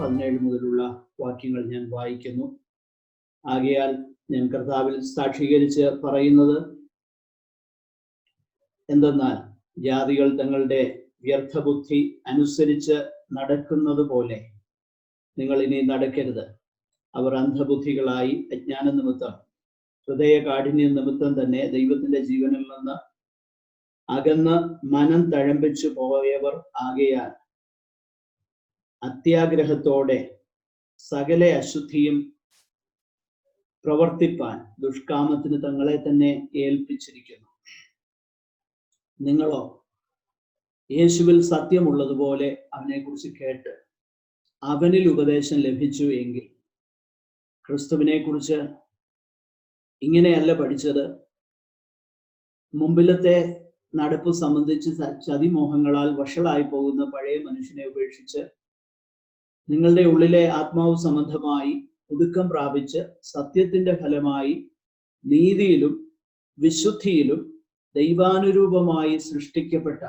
17 മുതലുള്ള വാക്യങ്ങൾ ഞാൻ വായിക്കുന്നു. ആകയാൽ ഞാൻ കർത്താവിൽ സാക്ഷീകരിച്ച് പറയുന്നത് എന്തെന്നാൽ, ജാതികൾ തങ്ങളുടെ വ്യർത്ഥബുദ്ധി അനുസരിച്ച് നടക്കുന്നത് പോലെ നിങ്ങൾ ഇനി നടക്കരുത്. അവർ അന്ധബുദ്ധികളായി അജ്ഞാന നിമിത്തം, ഹൃദയ കാഠിന്യ നിമിത്തം തന്നെ ദൈവത്തിന്റെ ജീവനിൽ നിന്ന് അകന്ന് മനം തഴമ്പിച്ചു പോയവർ ആകയാൽ അത്യാഗ്രഹത്തോടെ സകല അശുദ്ധിയും പ്രവർത്തിപ്പാൻ ദുഷ്കാമത്തിന് തങ്ങളെ തന്നെ ഏൽപ്പിച്ചിരിക്കുന്നു. നിങ്ങളോ യേശുവിൽ സത്യമുള്ളതുപോലെ അവനെക്കുറിച്ച് കേട്ട് അവനിൽ ഉപദേശം ലഭിച്ചു എങ്കിൽ, ക്രിസ്തുവിനെ കുറിച്ച് ഇങ്ങനെയല്ല പഠിച്ചത്. മുമ്പിലത്തെ നടപ്പ് സംബന്ധിച്ച് ചതിമോഹങ്ങളാൽ വഷളായി പോകുന്ന പഴയ മനുഷ്യനെ ഉപേക്ഷിച്ച് നിങ്ങളുടെ ഉള്ളിലെ ആത്മാവ് സംബന്ധമായി പുതുക്കം പ്രാപിച്ച് സത്യത്തിന്റെ ഫലമായി നീതിയിലും വിശുദ്ധിയിലും ദൈവാനുരൂപമായി സൃഷ്ടിക്കപ്പെട്ട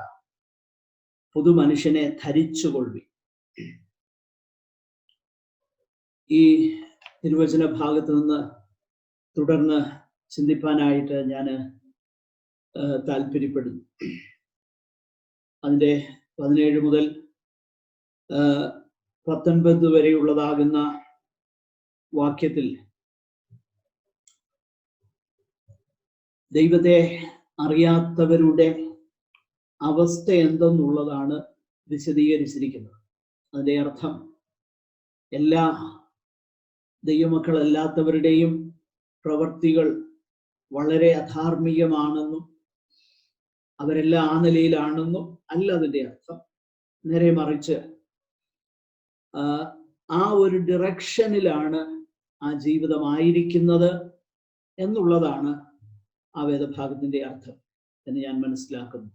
പുതുമനുഷ്യനെ ധരിച്ചുകൊള്ളി. ഈ തിരുവചന ഭാഗത്ത് നിന്ന് തുടർന്ന് ചിന്തിപ്പാനായിട്ട് ഞാൻ താല്പര്യപ്പെടുന്നു. അതിൻ്റെ 17 മുതൽ 19 വരെയുള്ളതാകുന്ന വാക്യത്തിൽ ദൈവത്തെ അറിയാത്തവരുടെ അവസ്ഥ എന്തെന്നുള്ളതാണ് വിശദീകരിച്ചിരിക്കുന്നത്. അതിൻ്റെ അർത്ഥം, എല്ലാ ദൈവമക്കളല്ലാത്തവരുടെയും പ്രവൃത്തികൾ വളരെ അധാർമികമാണെന്നും അവരെല്ലാം ആ നിലയിലാണെന്നും അല്ല അതിൻ്റെ അർത്ഥം. നേരെ മറിച്ച് ആ ഒരു ഡിറക്ഷനിലാണ് ആ ജീവിതമായിരിക്കുന്നത് എന്നുള്ളതാണ് ആ വേദഭാഗത്തിന്റെ അർത്ഥം എന്ന് ഞാൻ മനസ്സിലാക്കുന്നു.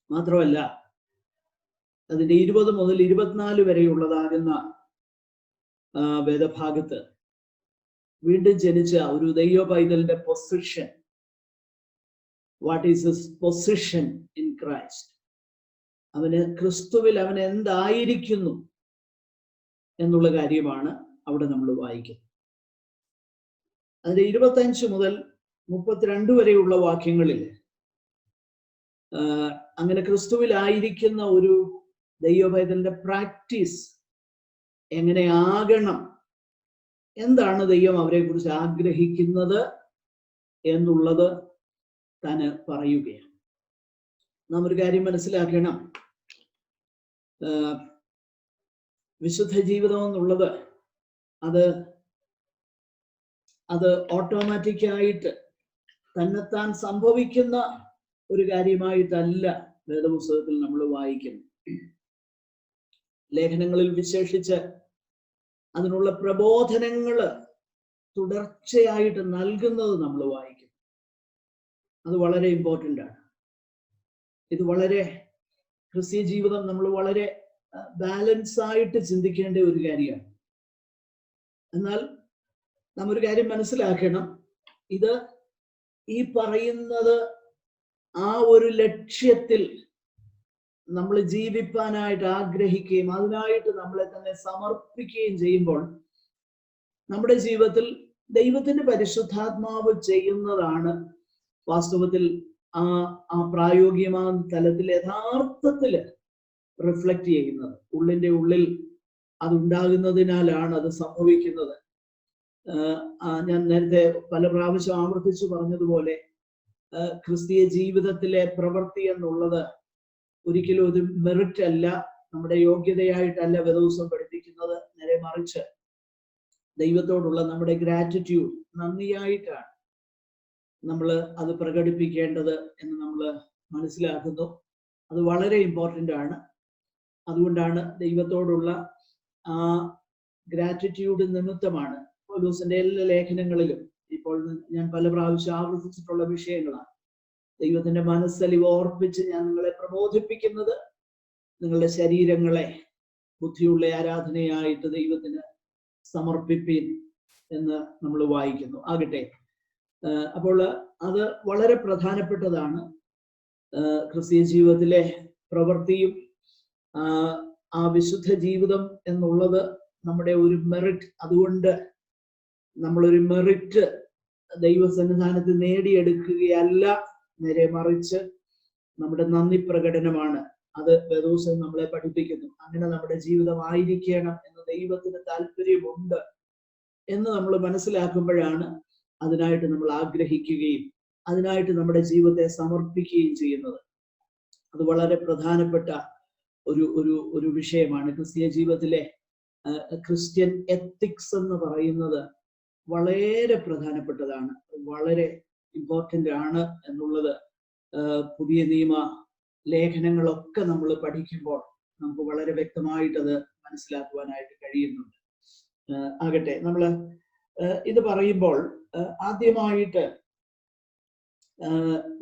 മാത്രമല്ല, അതിൻ്റെ 20 മുതൽ 24 വരെയുള്ളതാകുന്ന വേദഭാഗത്ത് വീണ്ടും ജനിച്ച ഒരു ദൈവ പൈതലിന്റെ position, what is his position in Christ, അവന് ക്രിസ്തുവിൽ അവൻ എന്തായിരിക്കുന്നു എന്നുള്ള കാര്യമാണ് അവിടെ നമ്മൾ വായിക്കുന്നത്. അതിന്റെ 25 മുതൽ 32 വരെയുള്ള വാക്യങ്ങളിൽ അങ്ങനെ ക്രിസ്തുവിലായിരിക്കുന്ന ഒരു ദൈവ പൈതലിന്റെ പ്രാക്ടീസ് എങ്ങനെയാകണം, എന്താണ് ദൈവം അവരെ കുറിച്ച് ആഗ്രഹിക്കുന്നത് എന്നുള്ളത് താൻ പറയുകയാണ്. നാം ഒരു കാര്യം മനസ്സിലാക്കണം. വിശുദ്ധ ജീവിതം എന്നുള്ളത് അത് ഓട്ടോമാറ്റിക്കായിട്ട് തന്നെത്താൻ സംഭവിക്കുന്ന ഒരു കാര്യമായിട്ടല്ല വേദപുസ്തകത്തിൽ നമ്മൾ വായിക്കുന്നത്. ലേഖനങ്ങളിൽ വിശേഷിച്ച് അതിനുള്ള പ്രബോധനങ്ങൾ തുടർച്ചയായിട്ട് നൽകുന്നത് നമ്മൾ വായിക്കും. അത് വളരെ ഇമ്പോർട്ടൻ്റ് ആണ്. ഇത് വളരെ ക്രിസ്തീയ ജീവിതം നമ്മൾ വളരെ ബാലൻസ് ആയിട്ട് ചിന്തിക്കേണ്ട ഒരു കാര്യമാണ്. എന്നാൽ നാം ഒരു കാര്യം മനസ്സിലാക്കണം, ഇത് ഈ പറയുന്നത് ആ ഒരു ലക്ഷ്യത്തിൽ നമ്മൾ ജീവിപ്പാനായിട്ട് ആഗ്രഹിക്കുകയും അതിനായിട്ട് നമ്മളെ തന്നെ സമർപ്പിക്കുകയും ചെയ്യുമ്പോൾ നമ്മുടെ ജീവിതത്തിൽ ദൈവത്തിന്റെ പരിശുദ്ധാത്മാവ് ചെയ്യുന്നതാണ് വാസ്തവത്തിൽ ആ പ്രായോഗികമായ തലത്തിൽ യഥാർത്ഥത്തിൽ റിഫ്ലക്റ്റ് ചെയ്യുന്നത്. ഉള്ളിന്റെ ഉള്ളിൽ അതുണ്ടാകുന്നതിനാലാണ് അത് സംഭവിക്കുന്നത്. ഞാൻ നേരത്തെ പല പ്രാവശ്യം ആവർത്തിച്ചു പറഞ്ഞതുപോലെ, ക്രിസ്തീയ ജീവിതത്തിലെ പ്രവൃത്തി എന്നുള്ളത് ഒരിക്കലും ഒരു മെറിറ്റ് അല്ല, നമ്മുടെ യോഗ്യതയായിട്ടല്ല വേദപുസ്തകം പഠിപ്പിക്കുന്നത്. നേരെ മറിച്ച് ദൈവത്തോടുള്ള നമ്മുടെ ഗ്രാറ്റിറ്റ്യൂഡ്, നന്ദിയായിട്ടാണ് നമ്മൾ അത് പ്രകടിപ്പിക്കേണ്ടത് എന്ന് നമ്മൾ മനസ്സിലാക്കുന്നു. അത് വളരെ ഇമ്പോർട്ടൻ്റ് ആണ്. അതുകൊണ്ടാണ് ദൈവത്തോടുള്ള ആ ഗ്രാറ്റിറ്റ്യൂഡ് നിമിത്തമാണ് പൗലോസിന്റെ എല്ലാ ലേഖനങ്ങളിലും ഇപ്പോൾ ഞാൻ പല പ്രാവശ്യം ആവർത്തിച്ചിട്ടുള്ള വിഷയങ്ങളാണ്. ദൈവത്തിന്റെ മനസ്സലിവ് ഓർപ്പിച്ച് ഞാൻ നിങ്ങളെ പ്രബോധിപ്പിക്കുന്നത്, നിങ്ങളുടെ ശരീരങ്ങളെ ബുദ്ധിയുള്ള ആരാധനയായിട്ട് ദൈവത്തിന് സമർപ്പിപ്പീൻ എന്ന് നമ്മൾ വായിക്കുന്നു. ആകട്ടെ, അപ്പോൾ അത് വളരെ പ്രധാനപ്പെട്ടതാണ്. ക്രിസ്തീയ ജീവിതത്തിലെ പ്രവൃത്തിയും ആ വിശുദ്ധ ജീവിതം എന്നുള്ളത് നമ്മുടെ ഒരു മെറിറ്റ്. അതുകൊണ്ട് നമ്മളൊരു മെറിറ്റ് ദൈവസന്നിധാനത്തിൽ നേടിയെടുക്കുകയല്ല, നേരെ മറിച്ച് നമ്മുടെ നന്ദി പ്രകടനമാണ്. അത് വേദോസം നമ്മളെ പഠിപ്പിക്കുന്നു. അങ്ങനെ നമ്മുടെ ജീവിതം ആയിരിക്കണം എന്ന് ദൈവത്തിന് താല്പര്യമുണ്ട് എന്ന് നമ്മൾ മനസ്സിലാക്കുമ്പോഴാണ് അതിനായിട്ട് നമ്മൾ ആഗ്രഹിക്കുകയും അതിനായിട്ട് നമ്മുടെ ജീവിതത്തെ സമർപ്പിക്കുകയും ചെയ്യുന്നത്. അത് വളരെ പ്രധാനപ്പെട്ട ഒരു വിഷയമാണ്. ക്രിസ്തീയ ജീവിതത്തിലെ ക്രിസ്ത്യൻ എത്തിക്സ് എന്ന് പറയുന്നത് വളരെ പ്രധാനപ്പെട്ടതാണ്, വളരെ ഇമ്പോർട്ടൻ്റ് ആണ് എന്നുള്ളത് പുതിയ നിയമ ലേഖനങ്ങളൊക്കെ നമ്മൾ പഠിക്കുമ്പോൾ നമുക്ക് വളരെ വ്യക്തമായിട്ടത് മനസ്സിലാക്കുവാനായിട്ട് കഴിയുന്നുണ്ട്. ആകട്ടെ, നമ്മൾ ഇത് പറയുമ്പോൾ ആദ്യമായിട്ട്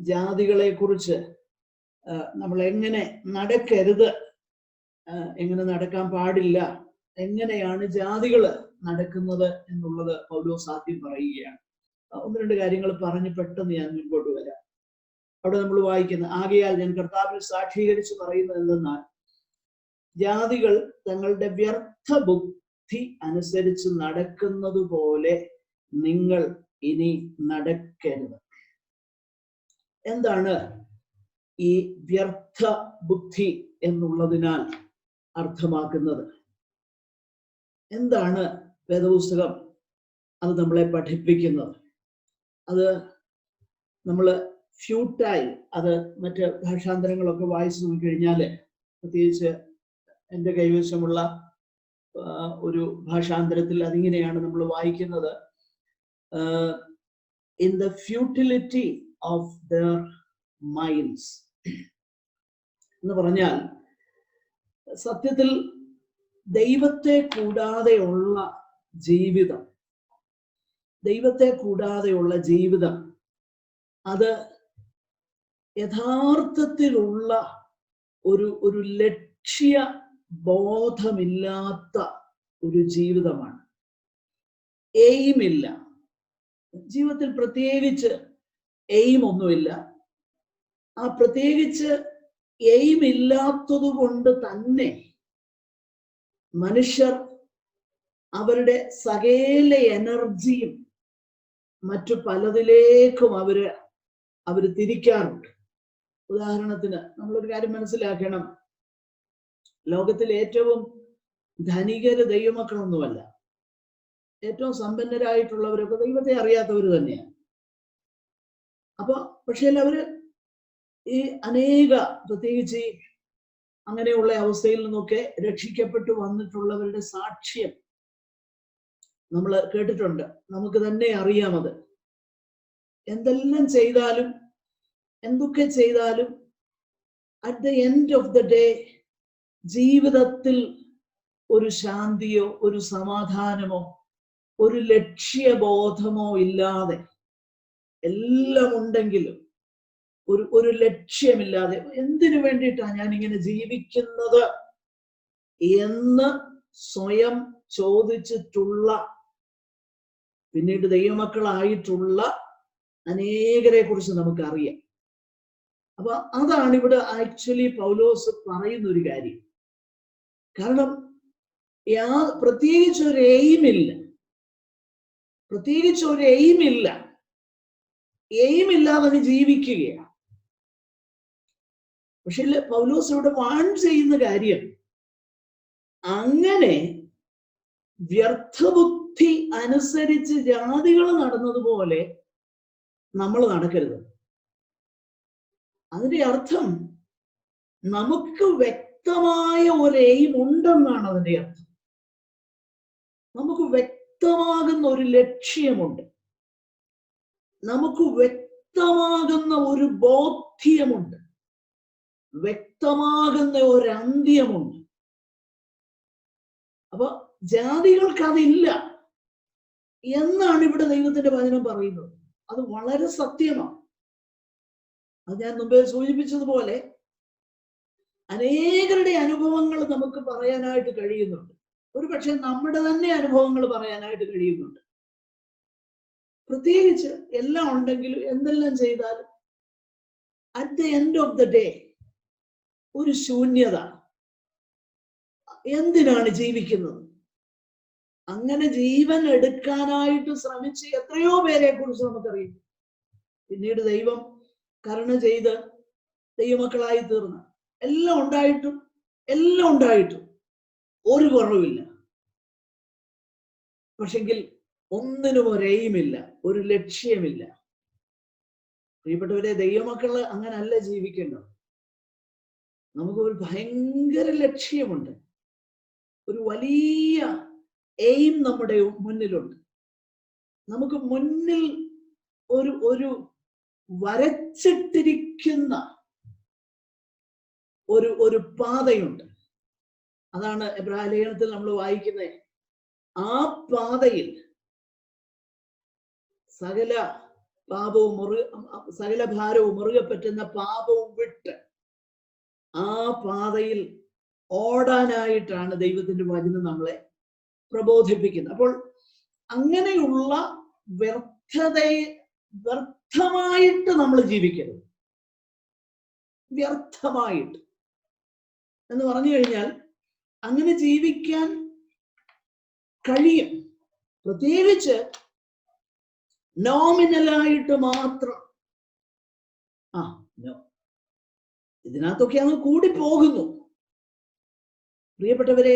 ജാതികളെ കുറിച്ച് നമ്മൾ എങ്ങനെ നടക്കരുത്, എങ്ങനെ നടക്കാൻ പാടില്ല, എങ്ങനെയാണ് ജാതികള് നടക്കുന്നത് എന്നുള്ളത് പൗലോസ് ആദ്യം പറയുകയാണ്. ഒന്ന് രണ്ട് കാര്യങ്ങൾ പറഞ്ഞ് പെട്ടെന്ന് ഞാൻ മുൻപോട്ട് വരാം. അവിടെ നമ്മൾ വായിക്കുന്ന, ആകയാൽ ഞാൻ കർത്താവിൽ സാക്ഷീകരിച്ച് പറയുന്നത് എന്തെന്നാൽ, ജാതികൾ തങ്ങളുടെ വ്യർത്ഥ ബുദ്ധി അനുസരിച്ച് നടക്കുന്നത് പോലെ നിങ്ങൾ ഇനി നടക്കരുത്. എന്താണ് ഈ വ്യർത്ഥ ബുദ്ധി എന്നുള്ളതിനാൽ അർത്ഥമാക്കുന്നത്? എന്താണ് വേദപുസ്തകം അത് നമ്മളെ പഠിപ്പിക്കുന്നത്? അത് നമ്മൾ ഫ്യൂട്ടൈൽ, അത് മറ്റ് ഭാഷാന്തരങ്ങളൊക്കെ വായിച്ചു നോക്കിക്കഴിഞ്ഞാൽ, പ്രത്യേകിച്ച് എൻ്റെ കൈവശമുള്ള ഒരു ഭാഷാന്തരത്തിൽ അതിങ്ങനെയാണ് നമ്മൾ വായിക്കുന്നത്: in the futility of their minds എന്ന് പറഞ്ഞാൽ, സത്യത്തിൽ ദൈവത്തെ കൂടാതെയുള്ള ജീവിതം, ദൈവത്തെ കൂടാതെയുള്ള ജീവിതം അത് യഥാർത്ഥത്തിലുള്ള ഒരു ലക്ഷ്യ ബോധമില്ലാത്ത ഒരു ജീവിതമാണ്. എയിമില്ല ജീവിതത്തിൽ, പ്രത്യേകിച്ച് എയിം ഒന്നുമില്ല. ആ പ്രത്യേകിച്ച് എയിം ഇല്ലാത്തത് കൊണ്ട് തന്നെ മനുഷ്യർ അവരുടെ സകല എനർജിയും മറ്റു പലതിലേക്കും അവര് തിരിക്കാറുണ്ട്. ഉദാഹരണത്തിന് നമ്മളൊരു കാര്യം മനസ്സിലാക്കണം, ലോകത്തിലെ ഏറ്റവും ധനികര് ദൈവമക്കളൊന്നുമല്ല. ഏറ്റവും സമ്പന്നരായിട്ടുള്ളവരൊക്കെ ദൈവത്തെ അറിയാത്തവർ തന്നെയാണ്. അപ്പൊ പക്ഷേ അവര് ഈ അനേക, പ്രത്യേകിച്ച് അങ്ങനെയുള്ള അവസ്ഥയിൽ നിന്നൊക്കെ രക്ഷിക്കപ്പെട്ടു വന്നിട്ടുള്ളവരുടെ സാക്ഷ്യം നമ്മൾ കേട്ടിട്ടുണ്ട്. നമുക്ക് തന്നെ അറിയാം. അത് എന്തെല്ലാം ചെയ്താലും, എന്തൊക്കെ ചെയ്താലും, at the end of the day ജീവിതത്തിൽ ഒരു ശാന്തിയോ ഒരു സമാധാനമോ ഒരു ലക്ഷ്യബോധമോ ഇല്ലാതെ, എല്ലാം ഉണ്ടെങ്കിലും ഒരു ലക്ഷ്യമില്ലാതെ, എന്തിനു വേണ്ടിയിട്ടാണ് ഞാൻ ഇങ്ങനെ ജീവിക്കുന്നത് എന്ന് സ്വയം ചോദിച്ചിട്ടുള്ള, പിന്നീട് ദൈവമക്കളായിട്ടുള്ള അനേകരെ കുറിച്ച് നമുക്കറിയാം. അപ്പൊ അതാണ് ഇവിടെ ആക്ച്വലി പൗലോസ് പറയുന്ന ഒരു കാര്യം. കാരണം പ്രത്യേകിച്ച് ഒരു എയിമില്ല, പ്രത്യേകിച്ച് ഒരു എയിമില്ല, എയിമില്ലാതെ ജീവിക്കുകയാണ്. പക്ഷെ പൗലോസ് ഇവിടെ വാൺ ചെയ്യുന്ന കാര്യം, അങ്ങനെ വ്യർത്ഥബുദ്ധി അനുസരിച്ച് ജാതികൾ നടന്നതുപോലെ നമ്മൾ നടക്കരുത്. അതിന്റെ അർത്ഥം നമുക്ക് വ്യക്തമായ ഒരു എയിം ഉണ്ടെന്നാണ് അതിന്റെ അർത്ഥം. നമുക്ക് വ്യക്തമാകുന്ന ഒരു ലക്ഷ്യമുണ്ട്, നമുക്ക് വ്യക്തമാകുന്ന ഒരു ബോധ്യമുണ്ട്, വ്യക്തമാകുന്ന ഒരു അന്ത്യമുണ്ട്. അപ്പൊ ജാതികൾക്ക് അതില്ല എന്നാണ് ഇവിടെ ദൈവത്തിന്റെ വചനം പറയുന്നത്. അത് വളരെ സത്യമാണ്. അത് ഞാൻ മുമ്പേ സൂചിപ്പിച്ചതുപോലെ അനേകരുടെ അനുഭവങ്ങൾ നമുക്ക് പറയാനായിട്ട് കഴിയുന്നുണ്ട്. ഒരു പക്ഷെ നമ്മുടെ തന്നെ അനുഭവങ്ങൾ പറയാനായിട്ട് കഴിയുന്നുണ്ട്. പ്രത്യേകിച്ച് എല്ലാം ഉണ്ടെങ്കിലും എന്തെല്ലാം ചെയ്താലും at the end of the day ഒരു ശൂന്യത, എന്തിനാണ് ജീവിക്കുന്നത്? അങ്ങനെ ജീവൻ എടുക്കാനായിട്ട് ശ്രമിച്ച് എത്രയോ പേരെ കുറിച്ച് നമുക്കറിയാം. പിന്നീട് ദൈവം കരുണ ചെയ്ത് ദൈവമക്കളായി തീർന്ന എല്ലാം ഉണ്ടായിട്ടും ഒരു കുറവില്ല. പക്ഷെങ്കിൽ ഒന്നിനും ഒരു എയിമില്ല, ഒരു ലക്ഷ്യമില്ല. പ്രിയപ്പെട്ടവരെ, ദൈവമക്കള് അങ്ങനല്ല ജീവിക്കേണ്ടത്. നമുക്ക് ഒരു ഭയങ്കര ലക്ഷ്യമുണ്ട്, ഒരു വലിയ എയിം നമ്മുടെ മുന്നിലുണ്ട്. നമുക്ക് മുന്നിൽ ഒരു വരച്ചിട്ടിരിക്കുന്ന ഒരു പാതയുണ്ട്. അതാണ് എബ്രായ ലേഖനത്തിൽ നമ്മൾ വായിക്കുന്നത്. ആ പാതയിൽ സകല ഭാരവും മുറുകെ പറ്റുന്ന പാപവും വിട്ട് ആ പാതയിൽ ഓടാനായിട്ടാണ് ദൈവത്തിന്റെ വചനം നമ്മളെ പ്രബോധിപ്പിക്കുന്നത്. അപ്പോൾ അങ്ങനെയുള്ള വ്യർത്ഥമായിട്ട് നമ്മൾ ജീവിക്കരുത്. വ്യർത്ഥമായിട്ട് എന്ന് പറഞ്ഞു കഴിഞ്ഞാൽ അങ്ങനെ ജീവിക്കാൻ കഴിയും. പ്രത്യേകിച്ച് നോമിനലായിട്ട് മാത്രം. ഇതിനകത്തൊക്കെ അങ്ങ് കൂടി പോകുന്നു. പ്രിയപ്പെട്ടവരെ,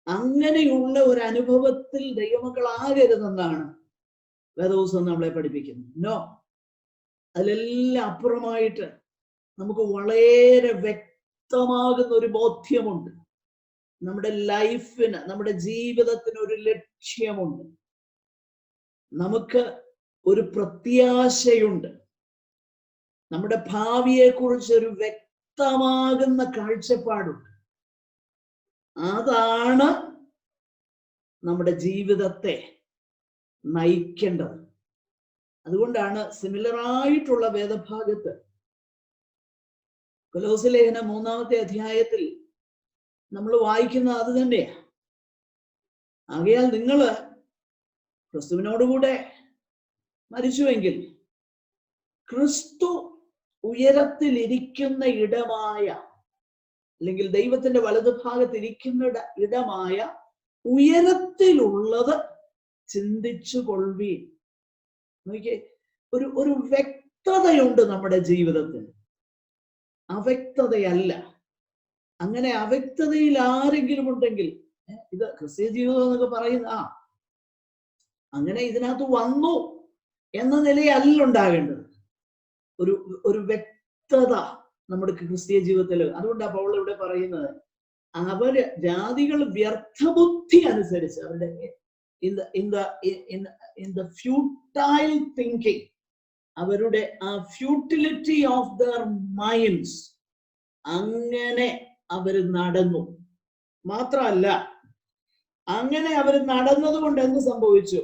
അങ്ങനെയുള്ള ഒരു അനുഭവത്തിൽ ദൈവമക്കളാകരുതെന്നാണ് വേദപുസ്തകം നമ്മളെ പഠിപ്പിക്കുന്നത്. നോ, അതിലെല്ലാം അപ്പുറമായിട്ട് നമുക്ക് വളരെ വ്യക്തമാകുന്ന ഒരു ബോധ്യമുണ്ട്. നമ്മുടെ ലൈഫിന്, നമ്മുടെ ജീവിതത്തിന് ഒരു ലക്ഷ്യമുണ്ട്. നമുക്ക് ഒരു പ്രത്യാശയുണ്ട്. നമ്മുടെ ഭാവിയെ കുറിച്ച് ഒരു വ്യക്തമാകുന്ന കാഴ്ചപ്പാടുണ്ട്. അതാണ് നമ്മുടെ ജീവിതത്തെ നയിക്കേണ്ടത്. അതുകൊണ്ടാണ് സിമിലറായിട്ടുള്ള വേദഭാഗത്ത് കൊലോസ്യ ലേഖനം 3-ാമത്തെ അധ്യായത്തിൽ നമ്മൾ വായിക്കുന്ന അത് തന്നെയാ. ആകയാൽ നിങ്ങള് ക്രിസ്തുവിനോടുകൂടെ മരിച്ചുവെങ്കിൽ ക്രിസ്തു ഉയരത്തിലിരിക്കുന്ന ഇടമായ, അല്ലെങ്കിൽ ദൈവത്തിന്റെ വലതുഭാഗത്തിരിക്കുന്ന ഇടമായ ഉയരത്തിലുള്ളത് ചിന്തിച്ചു കൊള്ളുവീൻ. നോക്കിയേ, ഒരു വ്യക്തതയുണ്ട് നമ്മുടെ ജീവിതത്തിൽ. അവ്യക്തതയല്ല. അങ്ങനെ അവ്യക്തതയിൽ ആരെങ്കിലും ഉണ്ടെങ്കിൽ, ഇത് ക്രിസ്തീയ ജീവിതം എന്നൊക്കെ പറയുന്ന അങ്ങനെ ഇതിനകത്ത് വന്നു എന്ന നിലയല്ല ഉണ്ടാകേണ്ടത്. ഒരു വ്യക്തത നമ്മുടെ ക്രിസ്തീയ ജീവിതത്തിൽ. അതുകൊണ്ടാണ് പൗൽ ഇവിടെ പറയുന്നത്, അവര് ജാതികൾ വ്യർത്ഥബുദ്ധി അനുസരിച്ച് അവരുടെ in the futile thinking, അവരുടെ ആ ഫ്യൂട്ടിലിറ്റി ഓഫ് ദർ മൈൻഡ്സ്, അങ്ങനെ അവര് നടന്നു. മാത്രമല്ല, അങ്ങനെ അവർ നടന്നത് കൊണ്ട് എന്ത് സംഭവിച്ചു?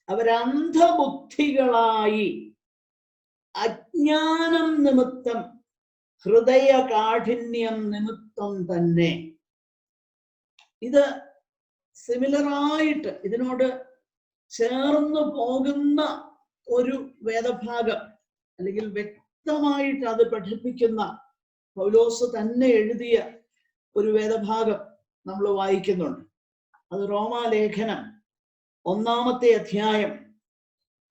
അവരന്ധബുദ്ധികളായി അജ്ഞാനം നിമിത്തം, ഹൃദയ കാഠിന്യം നിമിത്തം തന്നെ. ഇത് സിമിലറായിട്ട് ഇതിനോട് ചേർന്ന് പോകുന്ന ഒരു വേദഭാഗം, അല്ലെങ്കിൽ വ്യക്തമായിട്ട് അത് പഠിപ്പിക്കുന്ന പൗലോസ് തന്നെ എഴുതിയ ഒരു വേദഭാഗം നമ്മൾ വായിക്കുന്നുണ്ട്. അത് റോമാലേഖനം 1-ാമത്തെ അധ്യായം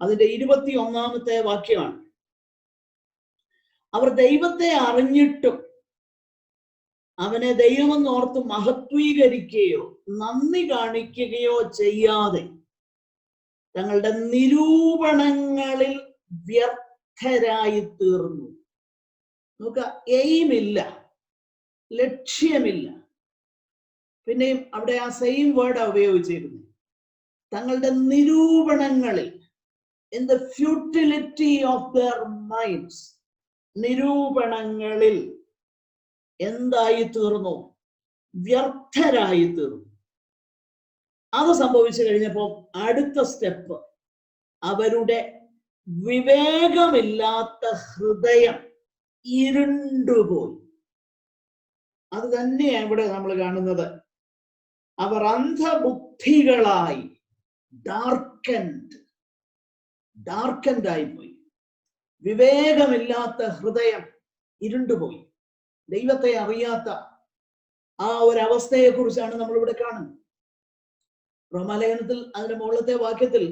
അതിന്റെ 21-ാമത്തെ വാക്യമാണ്. അവർ ദൈവത്തെ അറിഞ്ഞിട്ടും അവനെ ദൈവമെന്നോർത്ത് മഹത്വീകരിക്കുകയോ നന്ദി കാണിക്കുകയോ ചെയ്യാതെ തങ്ങളുടെ നിരൂപണങ്ങളിൽ വ്യർത്ഥരായി തീർന്നു. നമുക്ക് എയിമില്ല, ലക്ഷ്യമില്ല. പിന്നെയും അവിടെ ആ സെയിം വേർഡ് ഉപയോഗിച്ചിരുന്നു. തങ്ങളുടെ നിരൂപണങ്ങളിൽ, in the futility of their minds, നിരൂപണങ്ങളിൽ എന്തായി തീർന്നു? വ്യർത്ഥരായി തീർന്നു. അത് സംഭവിച്ചു കഴിഞ്ഞപ്പോൾ അടുത്ത സ്റ്റെപ്പ്, അവരുടെ വിവേകമില്ലാത്ത ഹൃദയം ഇരുണ്ടുപോയി. അത് തന്നെയാണ് ഇവിടെ നമ്മൾ കാണുന്നത്. അവർ അന്ധബുദ്ധികളായി ഡാർക്കൻഡ് ആയിപ്പോയി. വിവേകമില്ലാത്ത ഹൃദയം ഇരുണ്ടുപോയി. ദൈവത്തെ അറിയാത്ത ആ ഒരു അവസ്ഥയെ കുറിച്ചാണ് നമ്മൾ ഇവിടെ കാണുന്നത്. റോമാലേഖനത്തിൽ അതിന്റെ മുകളിലത്തെ വാക്യത്തിൽ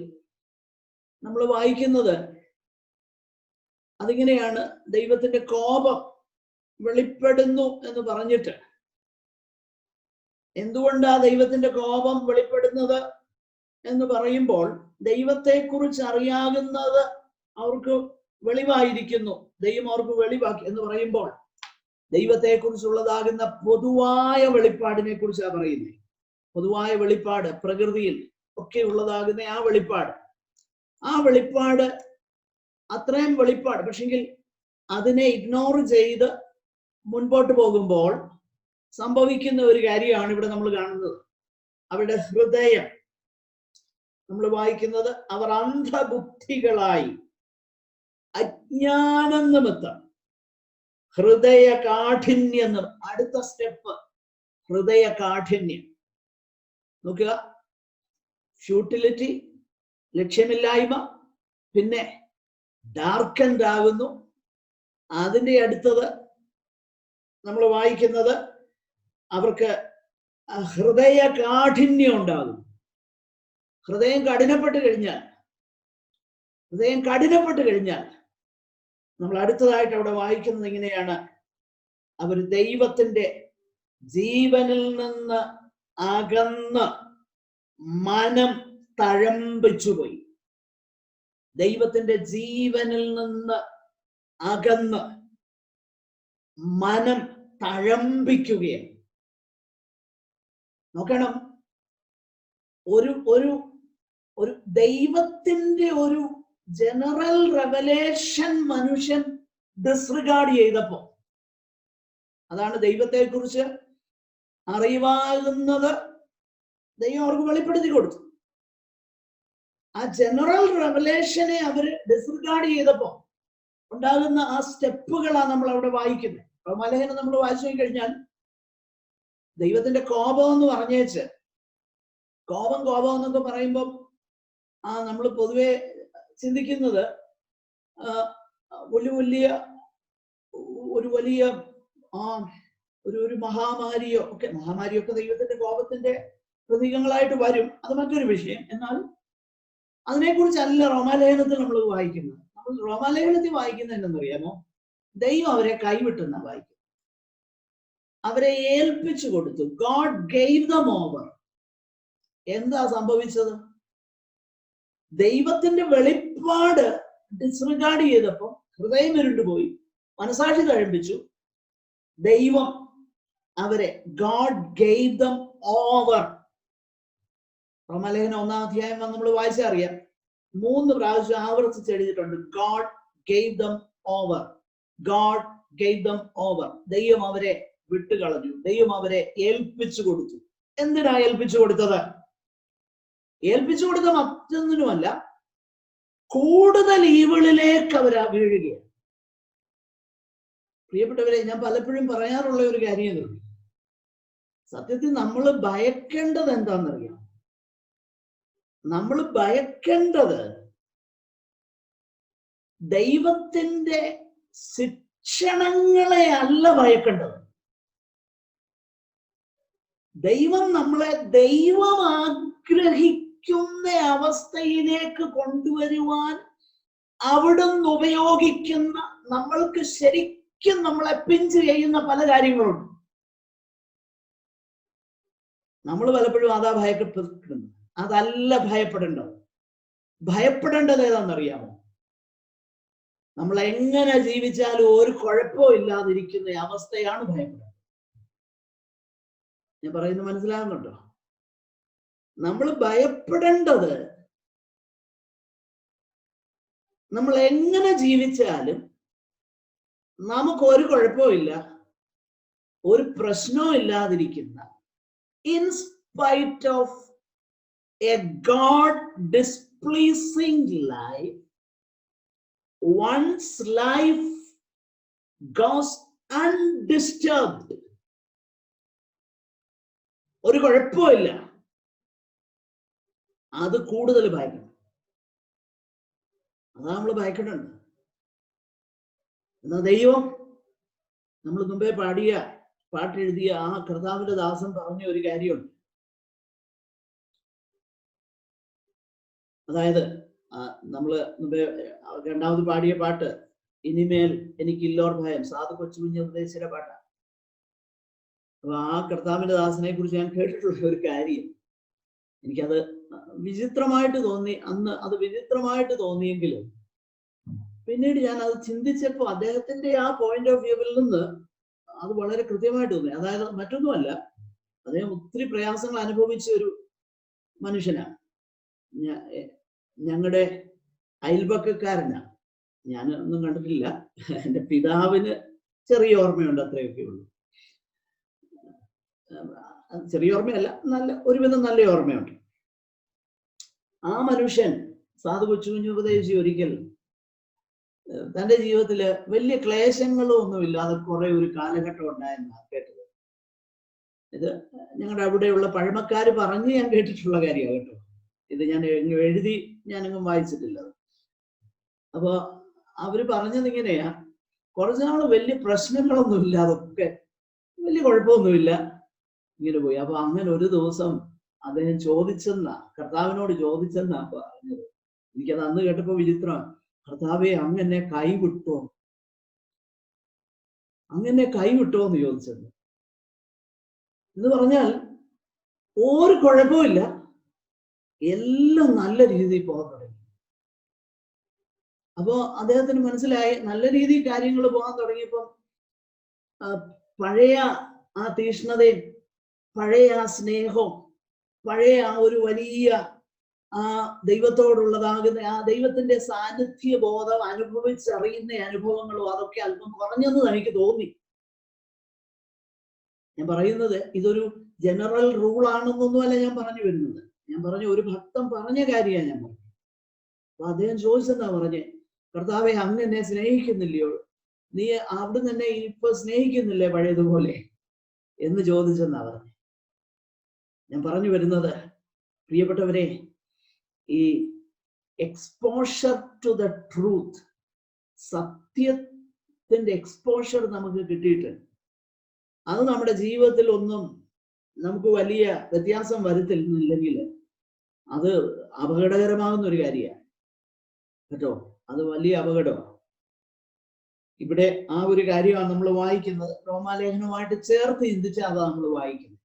നമ്മൾ വായിക്കുന്നത് അതിങ്ങനെയാണ്: ദൈവത്തിന്റെ കോപം വെളിപ്പെടുന്നു എന്ന് പറഞ്ഞിട്ട്. എന്തുകൊണ്ടാ ദൈവത്തിന്റെ കോപം വെളിപ്പെടുന്നത് എന്ന് പറയുമ്പോൾ, ദൈവത്തെക്കുറിച്ച് അറിയാകുന്നത് അവർക്ക് വെളിവായിരിക്കുന്നു, ദൈവം അവർക്ക് വെളിവാക്കി എന്ന് പറയുമ്പോൾ, ദൈവത്തെക്കുറിച്ചുള്ളതാകുന്ന പൊതുവായ വെളിപ്പാടിനെ കുറിച്ചാണ് പറയുന്നത്. പൊതുവായ വെളിപ്പാട്, പ്രകൃതിയിൽ ഒക്കെ ഉള്ളതാകുന്ന ആ വെളിപ്പാട് അത്രയും വെളിപ്പാട്. പക്ഷെങ്കിൽ അതിനെ ഇഗ്നോർ ചെയ്ത് മുൻപോട്ട് പോകുമ്പോൾ സംഭവിക്കുന്ന ഒരു കാര്യമാണ് ഇവിടെ നമ്മൾ കാണുന്നത്. അവരുടെ ഹൃദയം, നമ്മൾ വായിക്കുന്നത്, അവർ അന്ധബുദ്ധികളായി അജ്ഞാനം നിമിത്തം ഹൃദയ കാഠിന്യം. അടുത്ത സ്റ്റെപ്പ് ഹൃദയ കാഠിന്യം. നോക്കുക, ഫ്യൂട്ടിലിറ്റി, ലക്ഷ്യമില്ലായ്മ, പിന്നെ ഡാർക്കൻഡ് ആകുന്നു. അതിൻ്റെ അടുത്തത് നമ്മൾ വായിക്കുന്നത് അവർക്ക് ഹൃദയ കാഠിന്യം ഉണ്ടാകും. ഹൃദയം കഠിനപ്പെട്ട് കഴിഞ്ഞാൽ നമ്മൾ അടുത്തതായിട്ട് അവിടെ വായിക്കുന്നത് ഇങ്ങനെയാണ്: അവർ ദൈവത്തിന്റെ ജീവനിൽ നിന്ന് അകന്ന് മനം തഴമ്പിച്ചുപോയി. ദൈവത്തിന്റെ ജീവനിൽ നിന്ന് അകന്ന് മനം തഴമ്പിക്കുകയാണ്. നോക്കണം, ഒരു ഒരു ഒരു ദൈവത്തിന്റെ ഒരു ജനറൽ റെവലേഷൻ മനുഷ്യൻ ഡിസ്റിഗാർഡ് ചെയ്തപ്പോ, അതാണ് ദൈവത്തെക്കുറിച്ച് അറിവാകുന്നത് ദൈവം അവർക്ക് വെളിപ്പെടുത്തി കൊടുത്തു. ആ ജനറൽ റെവലേഷനെ അവര് ഡിസ്റിഗാർഡ് ചെയ്തപ്പോ ഉണ്ടാകുന്ന ആ സ്റ്റെപ്പുകളാണ് നമ്മൾ അവിടെ വായിക്കുന്നത്. റോമാലേഖനം നമ്മൾ വായിച്ചു കഴിഞ്ഞാൽ, ദൈവത്തിന്റെ കോപം എന്ന് പറഞ്ഞേച്ച്, കോപം എന്നൊക്കെ പറയുമ്പോൾ നമ്മൾ പൊതുവെ ചിന്തിക്കുന്നത് വലിയ ഒരു മഹാമാരിയൊക്കെ ദൈവത്തിന്റെ കോപത്തിന്റെ പ്രതീകങ്ങളായിട്ട് വരും. അത് മറ്റൊരു വിഷയം. എന്നാൽ അതിനെക്കുറിച്ചല്ല റോമാലേഖനത്തിൽ നമ്മൾ വായിക്കുന്നത്. നമ്മൾ റോമാലേഖനത്തിൽ വായിക്കുന്നത് എന്തെന്നറിയാമോ? ദൈവം അവരെ കൈവിട്ടെന്ന വായിക്കും. അവരെ ഏൽപ്പിച്ചു കൊടുത്തു. God gave them over. എന്താ സംഭവിച്ചത്? ദൈവത്തിന്റെ വെളിപ്പാട് ഡിസ്റിഗാർഡ് ചെയ്തപ്പോ ഹൃദയം ഇരുണ്ടുപോയി, മനസാക്ഷി തഴമ്പിച്ചു. ദൈവം അവരെ God gave them over. റോമാലേഖനം 1-ാം അധ്യായം നമ്മൾ വായിച്ചറിയാം, 3 പ്രാവശ്യം ആവർത്തിച്ച് എഴുതിയിട്ടുണ്ട്. God gave them over. God gave them over. ദൈവം അവരെ വിട്ടുകളഞ്ഞു, ദൈവം അവരെ ഏൽപ്പിച്ചു കൊടുത്തു. എന്തിനാ ഏൽപ്പിച്ചു കൊടുത്തത്? ഏൽപ്പിച്ചു കൊടുത്ത മറ്റൊന്നിനുമല്ല, കൂടുതൽ ഈവിളിലേക്ക് അവർ വീഴുകയാണ്. പ്രിയപ്പെട്ടവരെ, ഞാൻ പലപ്പോഴും പറയാറുള്ള ഒരു കാര്യം, സത്യത്തിൽ നമ്മൾ ഭയക്കേണ്ടത് എന്താണെന്നറിയാം? നമ്മൾ ഭയക്കേണ്ടത് ദൈവത്തിന്റെ ശിക്ഷണങ്ങളെ അല്ല ഭയക്കേണ്ടത്. ദൈവം നമ്മളെ ദൈവം ആഗ്രഹിക്കുന്ന അവസ്ഥയിലേക്ക് കൊണ്ടുവരുവാൻ അവിടുന്ന് ഉപയോഗിക്കുന്ന, നമ്മൾക്ക് ശരിക്കും നമ്മളെ പിഞ്ച് ചെയ്യുന്ന പല കാര്യങ്ങളുണ്ട്. നമ്മൾ പലപ്പോഴും അതാ ഭയപ്പെടുന്നത്. അതല്ല ഭയപ്പെടേണ്ടത്. ഭയപ്പെടേണ്ടത് ഏതാണെന്നറിയാമോ? നമ്മൾ എങ്ങനെ ജീവിച്ചാലും ഒരു കുഴപ്പവും ഇല്ലാതിരിക്കുന്ന അവസ്ഥയാണ് ഭയപ്പെടുന്നത്. ഞാൻ പറയുന്നത് മനസ്സിലാകുന്നുണ്ടോ? നമ്മൾ ഭയപ്പെടേണ്ടത് നമ്മൾ എങ്ങനെ ജീവിച്ചാലും നമുക്ക് ഒരു കുഴപ്പമില്ല, ഒരു പ്രശ്നവും ഇല്ലാതിരിക്കുന്ന, in spite of a God displeasing life, one's life goes undisturbed. ഒരു കുഴപ്പമില്ല, അത് കൂടുതൽ ഭയക്കണം. അതാ നമ്മൾ ഭയക്കേണ്ടത്. എന്നാ ദൈവം, നമ്മൾ മുമ്പേ പാടിയ പാട്ടെഴുതിയ ആ കർത്താവിന്റെ ദാസൻ പറഞ്ഞ ഒരു കാര്യമുണ്ട്. അതായത് നമ്മള് രണ്ടാമത് പാടിയ പാട്ട് ഇനിമേൽ എനിക്കില്ലോർ ഭയം, സാധു കൊച്ചുകുഞ്ഞ് ഉപദേശിയുടെ പാട്ടാണ്. അപ്പൊ ആ കർത്താവിന്റെ ദാസനെ കുറിച്ച് ഞാൻ കേട്ടിട്ടുള്ള ഒരു കാര്യം, എനിക്കത് വിചിത്രമായിട്ട് തോന്നി. അന്ന് അത് വിചിത്രമായിട്ട് തോന്നിയെങ്കിലും പിന്നീട് ഞാൻ അത് ചിന്തിച്ചപ്പോൾ അദ്ദേഹത്തിന്റെ ആ പോയിന്റ് ഓഫ് വ്യൂവിൽ നിന്ന് അത് വളരെ കൃത്യമായിട്ട് തോന്നി. അതായത് മറ്റൊന്നുമല്ല, അദ്ദേഹം ഒത്തിരി പ്രയാസങ്ങൾ അനുഭവിച്ച ഒരു മനുഷ്യനാണ്. ഞങ്ങളുടെ അയൽപക്കക്കാരനാണ്. ഞാൻ ഒന്നും കണ്ടിട്ടില്ല, എൻ്റെ പിതാവിന് ചെറിയ ഓർമ്മയുണ്ട്, അത്രയൊക്കെ ഉള്ളൂ. ചെറിയ ഓർമ്മയല്ല, ഒരുവിധം നല്ല ഓർമ്മയുണ്ട്. ആ മനുഷ്യൻ സാധു കൊച്ചുകുഞ്ഞ് ഉപദേശി ഒരിക്കൽ തൻ്റെ ജീവിതത്തില് വലിയ ക്ലേശങ്ങളും ഒന്നുമില്ലാതെ കുറെ ഒരു കാലഘട്ടം ഉണ്ടായെന്നാണ് കേട്ടത്. ഇത് ഞങ്ങളുടെ അവിടെയുള്ള പഴമക്കാര് പറഞ്ഞ് ഞാൻ കേട്ടിട്ടുള്ള കാര്യമാണ് കേട്ടോ. ഇത് ഞാൻ എഴുതി ഞാനങ്ങും വായിച്ചിട്ടില്ല. അപ്പൊ അവര് പറഞ്ഞത് ഇങ്ങനെയാ, കുറച്ചു നാള് വലിയ പ്രശ്നങ്ങളൊന്നും ഇല്ലാതൊക്കെ വലിയ കുഴപ്പമൊന്നുമില്ല ഇങ്ങനെ പോയി. അപ്പൊ അങ്ങനെ ഒരു ദിവസം അദ്ദേഹം കർത്താവിനോട് ചോദിച്ചെന്നാ പറഞ്ഞത്. എനിക്കത് അന്ന് കേട്ടപ്പോ വിചിത്രമാണ്. കർത്താവെ, അങ്ങനെ കൈവിട്ടോ എന്ന് ചോദിച്ചത്. എന്ന് പറഞ്ഞാൽ ഒരു കുഴപ്പമില്ല, എല്ലാം നല്ല രീതിയിൽ പോകാൻ തുടങ്ങി. അപ്പോ അദ്ദേഹത്തിന് മനസ്സിലായി, നല്ല രീതിയിൽ കാര്യങ്ങൾ പോകാൻ തുടങ്ങിയപ്പം പഴയ ആ തീഷ്ണതയും പഴയ ആ സ്നേഹവും പഴയ ആ ഒരു വലിയ ആ ദൈവത്തോടുള്ളതാകുന്ന ആ ദൈവത്തിന്റെ സാന്നിധ്യ ബോധം അനുഭവിച്ചറിയുന്ന അനുഭവങ്ങളും അതൊക്കെ അല്പം കുറഞ്ഞെന്ന് എനിക്ക് തോന്നി. ഞാൻ പറയുന്നത് ഇതൊരു ജനറൽ റൂൾ ആണെന്നൊന്നുമല്ല ഞാൻ പറഞ്ഞു വരുന്നത്. ഞാൻ പറഞ്ഞ ഒരു ഭക്തൻ പറഞ്ഞ കാര്യമാണ് ഞാൻ പറഞ്ഞത്. അപ്പൊ അദ്ദേഹം ചോദിച്ചെന്നാ പറഞ്ഞേ, കർത്താവെ, അങ്ങ് എന്നെ സ്നേഹിക്കുന്നില്ലയോ? നീ അവിടെ തന്നെ ഇപ്പൊ സ്നേഹിക്കുന്നില്ലേ പഴയതുപോലെ എന്ന് ചോദിച്ചെന്നാ പറഞ്ഞേ. ഞാൻ പറഞ്ഞു വരുന്നത്, പ്രിയപ്പെട്ടവരെ, ഈ എക്സ്പോഷർ ടു ദ ട്രൂത്ത്, സത്യത്തിന്റെ എക്സ്പോഷർ നമുക്ക് കിട്ടിയിട്ട് അത് നമ്മുടെ ജീവിതത്തിൽ ഒന്നും നമുക്ക് വലിയ വ്യത്യാസം വരുത്തില്ലെങ്കിൽ അത് അപകടകരമാകുന്ന ഒരു കാര്യമാണ് കേട്ടോ. അത് വലിയ അപകടമാണ്. ഇവിടെ ആ ഒരു കാര്യമാണ് നമ്മൾ വായിക്കുന്നത്. റോമാലേഖനവുമായിട്ട് ചേർത്ത് ചിന്തിച്ചാൽ അതാണ് നമ്മൾ വായിക്കുന്നത്.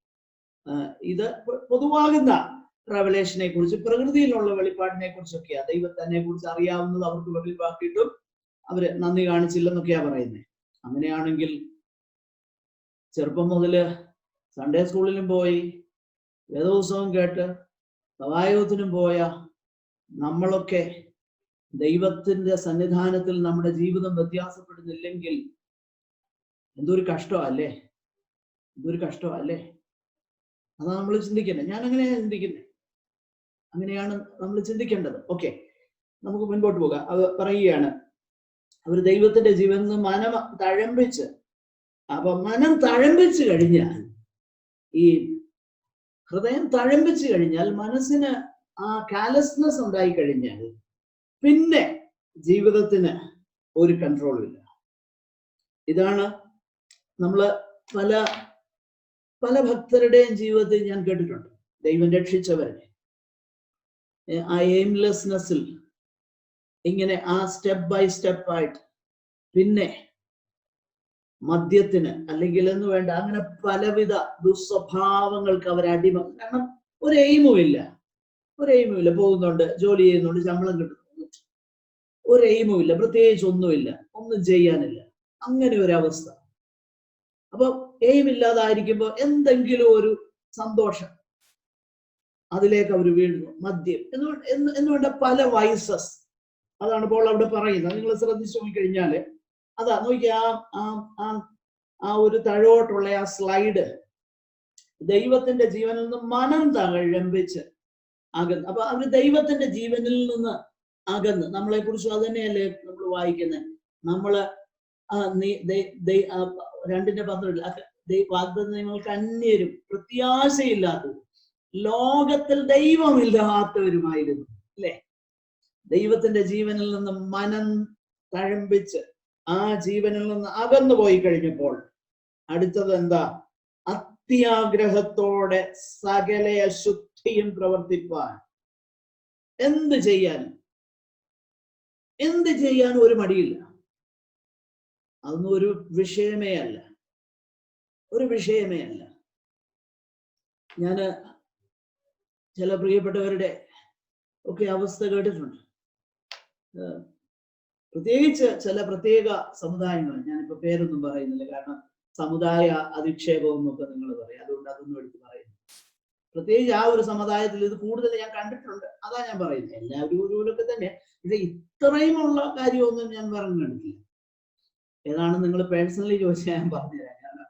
ഇത് പൊതുവാകുന്ന റെവലേഷനെ കുറിച്ച്, പ്രകൃതിയിലുള്ള വെളിപ്പാടിനെ കുറിച്ചൊക്കെയാ. ദൈവത്തിനെ കുറിച്ച് അറിയാവുന്നത് അവർക്ക് വെളിപ്പാക്കിയിട്ടും അവര് നന്ദി കാണിച്ചില്ലെന്നൊക്കെയാ പറയുന്നത്. അങ്ങനെയാണെങ്കിൽ ചെറുപ്പം മുതല് സൺഡേ സ്കൂളിലും പോയി വേദോത്സവം കേട്ട് സഭായോഗത്തിനും പോയ നമ്മളൊക്കെ ദൈവത്തിന്റെ സന്നിധാനത്തിൽ നമ്മുടെ ജീവിതം വ്യത്യാസപ്പെടുന്നില്ലെങ്കിൽ എന്തൊരു കഷ്ടമല്ലേ, എന്തൊരു കഷ്ടമല്ലേ. അതാണ് നമ്മൾ ചിന്തിക്കേണ്ടത്. ഞാൻ അങ്ങനെയാണ് ചിന്തിക്കുന്നത്, അങ്ങനെയാണ് നമ്മൾ ചിന്തിക്കേണ്ടത്. ഓക്കെ, നമുക്ക് മുൻപോട്ട് പോകാം. അത് പറയുകയാണ്, അവർ ദൈവത്തിന്റെ ജീവനിൽ മനം തഴമ്പിച്ച്. അപ്പൊ മനം തഴമ്പിച്ച് കഴിഞ്ഞാൽ, ഈ ഹൃദയം തഴമ്പിച്ച് കഴിഞ്ഞാൽ, മനസ്സിന് ആ കാലസ്നെസ് ഉണ്ടായി കഴിഞ്ഞാൽ പിന്നെ ജീവിതത്തിന് ഒരു കൺട്രോളും ഇല്ല. ഇതാണ് നമ്മള് പല ഭക്തരുടെയും ജീവിതത്തിൽ ഞാൻ കേട്ടിട്ടുണ്ട്. ദൈവം രക്ഷിച്ചവരെ ആ എയിംലെസ്നെസ്സിൽ ഇങ്ങനെ ആ സ്റ്റെപ്പ് ബൈ സ്റ്റെപ്പായിട്ട് പിന്നെ മദ്യത്തിന് അല്ലെങ്കിൽ എന്ന് വേണ്ട അങ്ങനെ പലവിധ ദുസ്വഭാവങ്ങൾക്ക് അവരടിമ. കാരണം ഒരു എയിമും ഇല്ല. പോകുന്നുണ്ട്, ജോലി ചെയ്യുന്നുണ്ട്, ശമ്പളം കിട്ടുന്നു, ഒരു എയിമും ഇല്ല, പ്രത്യേകിച്ച് ഒന്നുമില്ല, ഒന്നും ചെയ്യാനില്ല, അങ്ങനെ ഒരു അവസ്ഥ. അപ്പൊ എയിം ഇല്ലാതായിരിക്കുമ്പോൾ എന്തെങ്കിലും ഒരു സന്തോഷം അതിലേക്ക് അവർ വീഴുന്നു. മദ്യം എന്നുവേണ്ട പല വൈസസ്. അതാണ് ഇപ്പോൾ അവിടെ പറയുന്നത്. നിങ്ങൾ ശ്രദ്ധിച്ചു നോക്കിക്കഴിഞ്ഞാല് അതാ നോക്കി ആ ഒരു തഴോട്ടുള്ള ആ സ്ലൈഡ്, ദൈവത്തിന്റെ ജീവനിൽ നിന്ന് മനം തഴമ്പിച്ച് അകന്ന്. അപ്പൊ അവര് ദൈവത്തിന്റെ ജീവനിൽ നിന്ന് അകന്ന്. നമ്മളെ കുറിച്ച് അത് തന്നെയല്ലേ നമ്മൾ വായിക്കുന്നത്. നമ്മള് 2:12 വാഗ്ദത്തങ്ങൾക്ക് അന്യരും പ്രത്യാശയില്ലാത്തവരും ലോകത്തിൽ ദൈവമില്ലാത്തവരുമായിരുന്നു അല്ലെ. ദൈവത്തിന്റെ ജീവനിൽ നിന്ന് മനം തഴമ്പിച്ച് ആ ജീവനിൽ നിന്ന് അകന്നു പോയി കഴിഞ്ഞപ്പോൾ അടുത്തത് എന്താ? അത്യാഗ്രഹത്തോടെ സകല അശുദ്ധിയും പ്രവർത്തിപ്പാൻ. എന്ത് ചെയ്യാൻ ഒരു മടിയില്ല. അതൊന്നും ഒരു വിഷയമേ അല്ല. ഞാന് ചില പ്രിയപ്പെട്ടവരുടെ ഒക്കെ അവസ്ഥ കേട്ടിട്ടുണ്ട്. പ്രത്യേകിച്ച് ചില പ്രത്യേക സമുദായങ്ങൾ, ഞാനിപ്പോ പേരൊന്നും പറയുന്നില്ല, കാരണം സമുദായ അധിക്ഷേപം എന്നൊക്കെ നിങ്ങൾ പറയും, അതുകൊണ്ട് അതൊന്നും എടുത്ത് പറയുന്നു. പ്രത്യേകിച്ച് ആ ഒരു സമുദായത്തിൽ ഇത് കൂടുതൽ ഞാൻ കണ്ടിട്ടുണ്ട്. അതാ ഞാൻ പറയുന്നത്. എല്ലാവരും ഒരുപോലൊക്കെ തന്നെ. ഇത് ഇത്രയുമുള്ള കാര്യമൊന്നും ഞാൻ പറഞ്ഞു കണ്ടിട്ടില്ല. ഏതാണ് നിങ്ങൾ പേഴ്സണലി ചോദിച്ചാൽ ഞാൻ പറഞ്ഞുതരാം. കാരണം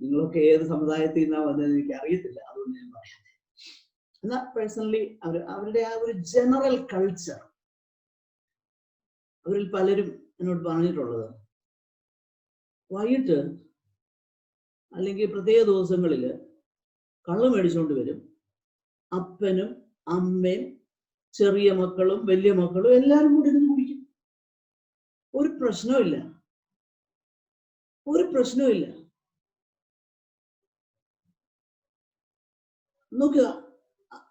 നിങ്ങളൊക്കെ ഏത് സമുദായത്തിൽ നിന്നാ വന്നതെന്ന് എനിക്ക് അറിയത്തില്ല, അതുകൊണ്ട് ഞാൻ പറയാം. എന്നാൽ പേഴ്സണലി അവരുടെ ആ ഒരു ജനറൽ കൾച്ചർ അവരിൽ പലരും എന്നോട് പറഞ്ഞിട്ടുള്ളത്, വൈകിട്ട് അല്ലെങ്കിൽ പ്രത്യേക ദിവസങ്ങളിൽ കള്ള് മേടിച്ചുകൊണ്ട് വരും. അപ്പനും അമ്മയും ചെറിയ മക്കളും വലിയ മക്കളും എല്ലാവരും കൂടി ഇരുന്ന് കുടിക്കും. ഒരു പ്രശ്നവുമില്ല. നോക്കുക,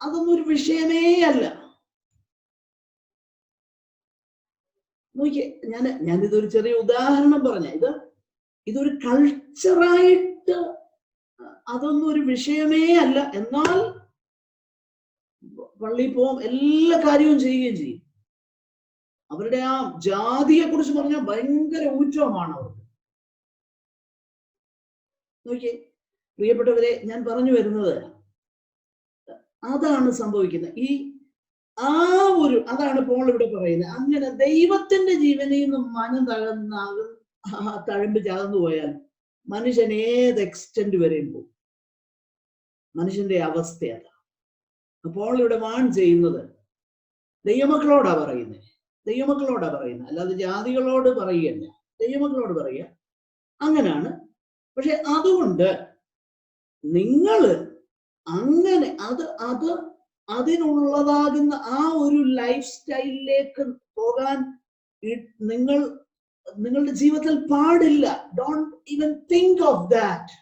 അതൊന്നും ഒരു വിഷയമേ അല്ല. നോക്കിയേ, ഞാനിതൊരു ചെറിയ ഉദാഹരണം പറഞ്ഞ, ഇതൊരു കൾച്ചറായിട്ട് അതൊന്നും ഒരു വിഷയമേ അല്ല. എന്നാൽ പള്ളിയിൽ പോവും, എല്ലാ കാര്യവും ചെയ്യുകയും ചെയ്യും. അവരുടെ ആ ജാതിയെ കുറിച്ച് പറഞ്ഞാൽ ഭയങ്കര ഊറ്റമാണ് അവർക്ക്. നോക്കിയേ പ്രിയപ്പെട്ടവരെ, ഞാൻ പറഞ്ഞു വരുന്നത് അതാണ് സംഭവിക്കുന്നത്. അതാണ് പോൾ ഇവിടെ പറയുന്നത്. അങ്ങനെ ദൈവത്തിന്റെ ജീവനിൽ നിന്ന് മനം തഴമ്പ് ചാർന്നു പോയാൽ മനുഷ്യൻ ഏത് എക്സ്റ്റെന്റ് വരെയും പോകും. മനുഷ്യന്റെ അവസ്ഥ അതാണ്. അപ്പോൾ ഇവിടെ വാൺ ചെയ്യുന്നത് ദൈവമക്കളോടാ പറയുന്നത്. അല്ലാതെ ജാതികളോട് പറയുകയല്ല, ദൈവമക്കളോട് പറയുക. അങ്ങനെയാണ്. പക്ഷെ അതുകൊണ്ട് നിങ്ങൾ അങ്ങനെ അതിനുള്ളതാകുന്ന ആ ഒരു ലൈഫ് സ്റ്റൈലിലേക്ക് പോകാൻ നിങ്ങളുടെ ജീവിതത്തിൽ പാടില്ല. Don't even think of that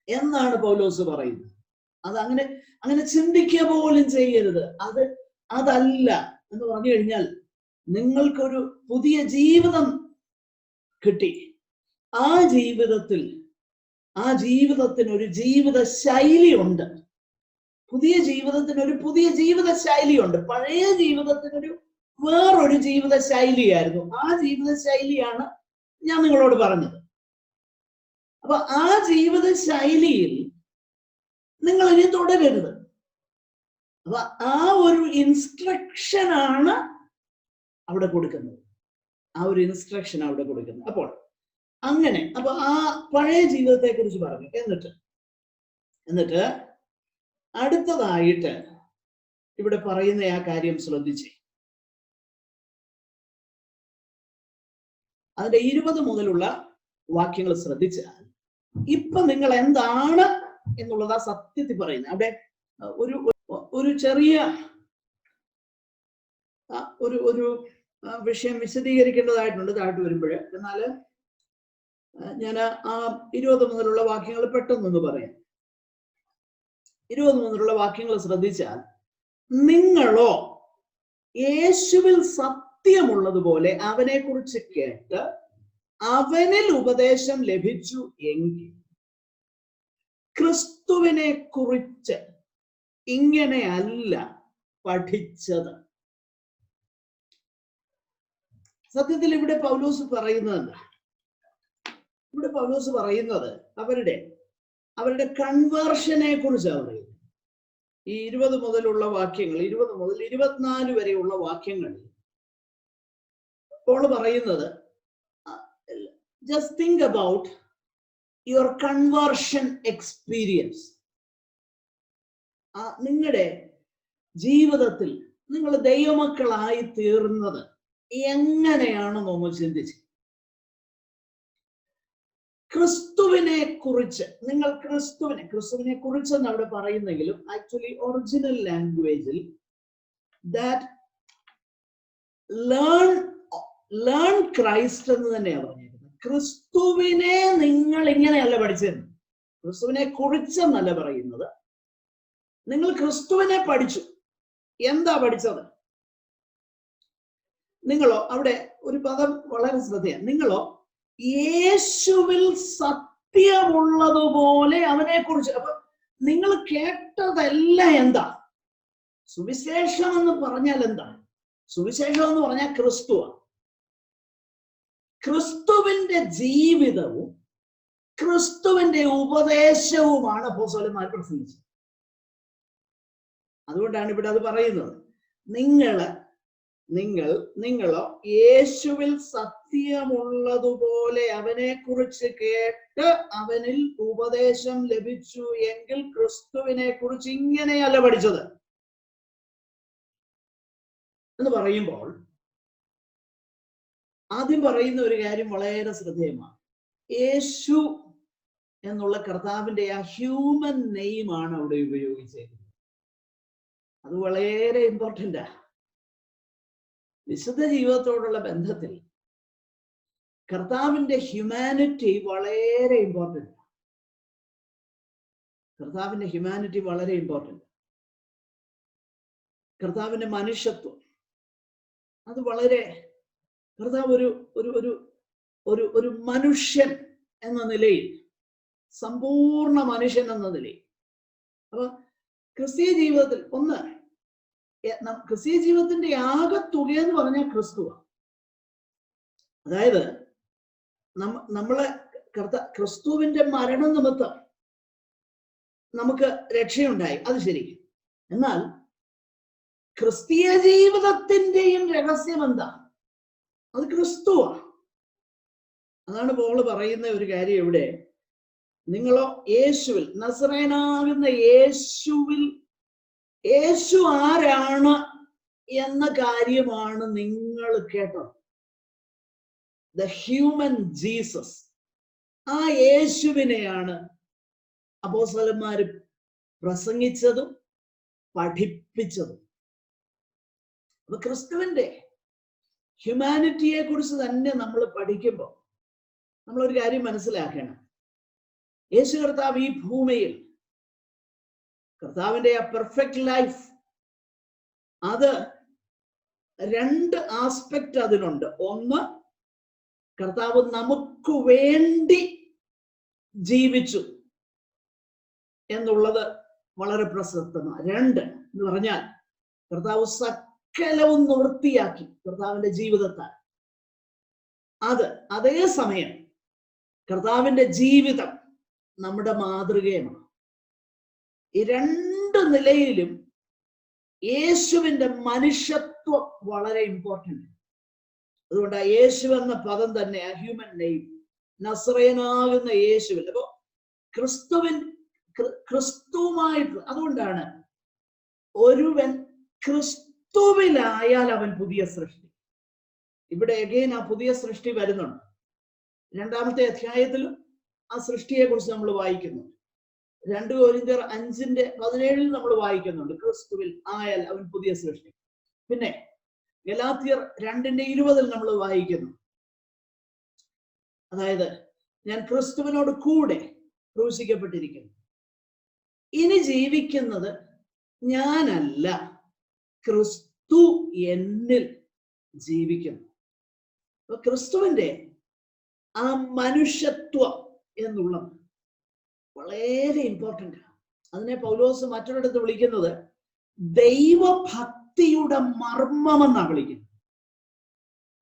എന്നാണ് പൗലോസ് പറയുന്നത്. അത് അങ്ങനെ ചിന്തിക്കുക പോലും ചെയ്യരുത്. അതല്ല എന്ന് പറഞ്ഞു കഴിഞ്ഞാൽ നിങ്ങൾക്കൊരു പുതിയ ജീവിതം കിട്ടി. ആ ജീവിതത്തിന് ഒരു ജീവിത ശൈലിയുണ്ട്. പുതിയ ജീവിത ശൈലിയുണ്ട്. പഴയ ജീവിതത്തിനൊരു വേറൊരു ജീവിത ശൈലിയായിരുന്നു. ആ ജീവിത ശൈലിയാണ് ഞാൻ നിങ്ങളോട് പറഞ്ഞത്. അപ്പൊ ആ ജീവിത ശൈലിയിൽ നിങ്ങൾ ഇനി തുടരരുത്. അപ്പൊ ആ ഒരു ഇൻസ്ട്രക്ഷനാണ് അവിടെ കൊടുക്കുന്നത്. അപ്പോൾ അങ്ങനെ അപ്പൊ ആ പഴയ ജീവിതത്തെ കുറിച്ച് പറഞ്ഞു. എന്നിട്ട് അടുത്തതായിട്ട് ഇവിടെ പറയുന്ന ആ കാര്യം ശ്രദ്ധിച്ചേ. അതിന്റെ 20 മുതലുള്ള വാക്യങ്ങൾ ശ്രദ്ധിച്ചാൽ ഇപ്പൊ നിങ്ങൾ എന്താണ് എന്നുള്ളതാ സത്യത്തിൽ പറയുന്നത്. അവിടെ ഒരു ചെറിയ ഒരു വിഷയം വിശദീകരിക്കേണ്ടതായിട്ടുണ്ട് താഴ്ത്തു വരുമ്പോഴ്. എന്നാല് ഞാൻ ആ 20 മുതലുള്ള വാക്യങ്ങൾ പെട്ടെന്നൊന്ന് പറയാം. 20 മുതലുള്ള വാക്യങ്ങൾ ശ്രദ്ധിച്ചാൽ, നിങ്ങളോ യേശുവിൽ സത്യമുള്ളതുപോലെ അവനെ കുറിച്ച് കേട്ട് അവനിൽ ഉപദേശം ലഭിച്ചു എങ്കിൽ ക്രിസ്തുവിനെ കുറിച്ച് ഇങ്ങനെയല്ല പഠിച്ചത്. സത്യത്തിൽ ഇവിടെ പൗലോസ് പറയുന്നത് അവരുടെ കൺവേർഷനെ കുറിച്ചാണ് പറയുന്നത്. ഈ 20 മുതലുള്ള വാക്യങ്ങൾ, 20 മുതൽ 24 വരെയുള്ള വാക്യങ്ങളിൽ പോൾ പറയുന്നത്, just think about your conversion experience. നിങ്ങളുടെ ജീവിതത്തിൽ നിങ്ങൾ ദൈവമക്കളായി തീർന്നത് എങ്ങനെയാണെന്ന് ഒന്ന് ചിന്തിച്ച്, ക്രിസ്തുവിനെ കുറിച്ച് നിങ്ങൾ ക്രിസ്തുവിനെ കുറിച്ചെന്ന് അവിടെ പറയുന്നെങ്കിലും ആക്ച്വലി ഒറിജിനൽ ലാംഗ്വേജിൽ ദാറ്റ് ലേൺ ക്രൈസ്റ്റ് എന്ന് തന്നെയാണ് പറഞ്ഞിരിക്കുന്നത്. ക്രിസ്തുവിനെ നിങ്ങൾ ഇങ്ങനെയല്ല പഠിച്ചത്, ക്രിസ്തുവിനെ കുറിച്ചെന്നല്ല പറയുന്നത്. നിങ്ങൾ ക്രിസ്തുവിനെ പഠിച്ചു. എന്താ പഠിച്ചത്? നിങ്ങളോ, അവിടെ ഒരു പദം വളരെ ശ്രദ്ധയാണ്, നിങ്ങളോ യേശുവിൽ സത്യമുള്ളതുപോലെ അവനെ കുറിച്ച്. അപ്പൊ നിങ്ങൾ കേട്ടതെല്ലാം എന്താ? സുവിശേഷം എന്ന് പറഞ്ഞാൽ എന്താ? സുവിശേഷം എന്ന് പറഞ്ഞാൽ ക്രിസ്തുവാണ്. ക്രിസ്തുവിന്റെ ജീവിതവും ക്രിസ്തുവിന്റെ ഉപദേശവുമാണ് അപ്പോസ്തലന്മാർ പ്രസംഗിച്ചത്. അതുകൊണ്ടാണ് ഇവിടെ അത് പറയുന്നത്. നിങ്ങളോ യേശുവിൽ സത്യമുള്ളതുപോലെ അവനെ കുറിച്ച് കേട്ട് അവനിൽ ഉപദേശം ലഭിച്ചു എങ്കിൽ ക്രിസ്തുവിനെ കുറിച്ച് ഇങ്ങനെയല്ല പഠിച്ചത് എന്ന് പറയുമ്പോൾ ആദ്യം പറയുന്ന ഒരു കാര്യം വളരെ ശ്രദ്ധേയമാണ്. യേശു എന്നുള്ള കർത്താവിന്റെ ആ ഹ്യൂമൻ നെയിമാണ് അവിടെ ഉപയോഗിച്ചേക്കുന്നത്. അത് വളരെ ഇമ്പോർട്ടൻ്റാ. വിശുദ്ധ ജീവിതത്തോടുള്ള ബന്ധത്തിൽ കർത്താവിന്റെ ഹ്യൂമാനിറ്റി വളരെ ഇമ്പോർട്ടൻ്റ്. കർത്താവിന്റെ ഹ്യൂമാനിറ്റി വളരെ ഇമ്പോർട്ടൻ്റ്. കർത്താവിന്റെ മനുഷ്യത്വം അത് വളരെ, കർത്താവ് ഒരു മനുഷ്യൻ എന്ന നിലയിൽ, സമ്പൂർണ്ണ മനുഷ്യൻ എന്ന നിലയിൽ. അപ്പൊ ക്രിസ്തീയ ജീവിതത്തിൽ ക്രിസ്തീയ ജീവിതത്തിന്റെ ആകെത്തുക എന്ന് പറഞ്ഞാൽ ക്രിസ്തുവാണ്. അതായത് നമ്മളെ ക്രിസ്തുവിന്റെ മരണം നിമിത്തം നമുക്ക് രക്ഷയുണ്ടായി, അത് ശരി. എന്നാൽ ക്രിസ്തീയ ജീവിതത്തിന്റെയും രഹസ്യം എന്താ? അത് ക്രിസ്തുവാണ്. അതാണ് പൗൽ പറയുന്ന ഒരു കാര്യം ഇവിടെ. നിങ്ങളോ യേശുവിൽ, നസറേനാകുന്ന യേശുവിൽ, യേശു ആരാണ് എന്ന കാര്യമാണ് നിങ്ങൾ കേട്ടത്. The human Jesus. ആ യേശുവിനെയാണ് അപ്പോസ്തലന്മാര് പ്രസംഗിച്ചതും പഠിപ്പിച്ചതും. അപ്പൊ ക്രിസ്തുവിന്റെ ഹ്യൂമാനിറ്റിയെ കുറിച്ച് തന്നെ നമ്മൾ പഠിക്കുമ്പോൾ നമ്മളൊരു കാര്യം മനസ്സിലാക്കണം. യേശു കർത്താവ് ഈ ഭൂമിയിൽ, കർത്താവിന്റെ ആ പെർഫെക്റ്റ് ലൈഫ്, അത് രണ്ട് ആസ്പെക്ട് അതിനുണ്ട്. ഒന്ന്, കർത്താവ് നമുക്ക് വേണ്ടി ജീവിച്ചു എന്നുള്ളത് വളരെ പ്രസക്തമാണ്. രണ്ട് എന്ന് പറഞ്ഞാൽ കർത്താവ് സകലവും നിവൃത്തിയാക്കി കർത്താവിന്റെ ജീവിതത്താൽ. അതേ സമയം കർത്താവിന്റെ ജീവിതം നമ്മുടെ മാതൃകയാണ്. ഈ രണ്ട് നിലയിലും യേശുവിന്റെ മനുഷ്യത്വം വളരെ ഇമ്പോർട്ടൻ്റ്. അതുകൊണ്ട് യേശു എന്ന പദം തന്നെ, ആ ഹ്യൂമൻ നെയിം, നസറേനാകുന്ന യേശുവിൽ. അപ്പോ ക്രിസ്തുവുമായിട്ട്, അതുകൊണ്ടാണ് ഒരുവൻ ക്രിസ്തുവിലായാൽ അവൻ പുതിയ സൃഷ്ടി. ഇവിടെ അഗൈൻ ആ പുതിയ സൃഷ്ടി വരുന്നുണ്ട്. 2-ാമത്തെ അധ്യായത്തിലും ആ സൃഷ്ടിയെ കുറിച്ച് നമ്മൾ വായിക്കുന്നു. 2 കൊരിന്ത്യർ 5:17 നമ്മൾ വായിക്കുന്നുണ്ട്, ക്രിസ്തുവിൽ ആയാൽ അവൻ പുതിയ സൃഷ്ടി. പിന്നെ ഗലാത്യർ 2:20 നമ്മൾ വായിക്കുന്നു, അതായത് ഞാൻ ക്രിസ്തുവിനോട് കൂടെ ക്രൂശിക്കപ്പെട്ടിരിക്കുന്നു, ഇനി ജീവിക്കുന്നത് ഞാനല്ല, ക്രിസ്തു എന്നിൽ ജീവിക്കുന്നു. അപ്പൊ ക്രിസ്തുവിന്റെ ആ മനുഷ്യത്വം എന്നുള്ളത് വളരെ ഇമ്പോർട്ടൻ്റ് ആണ്. അതിനെ പൗലോസ് മറ്റൊരിടത്ത് വിളിക്കുന്നത് ദൈവഭക്തിയുടെ മർമ്മം എന്നാണ് വിളിക്കുന്നത്.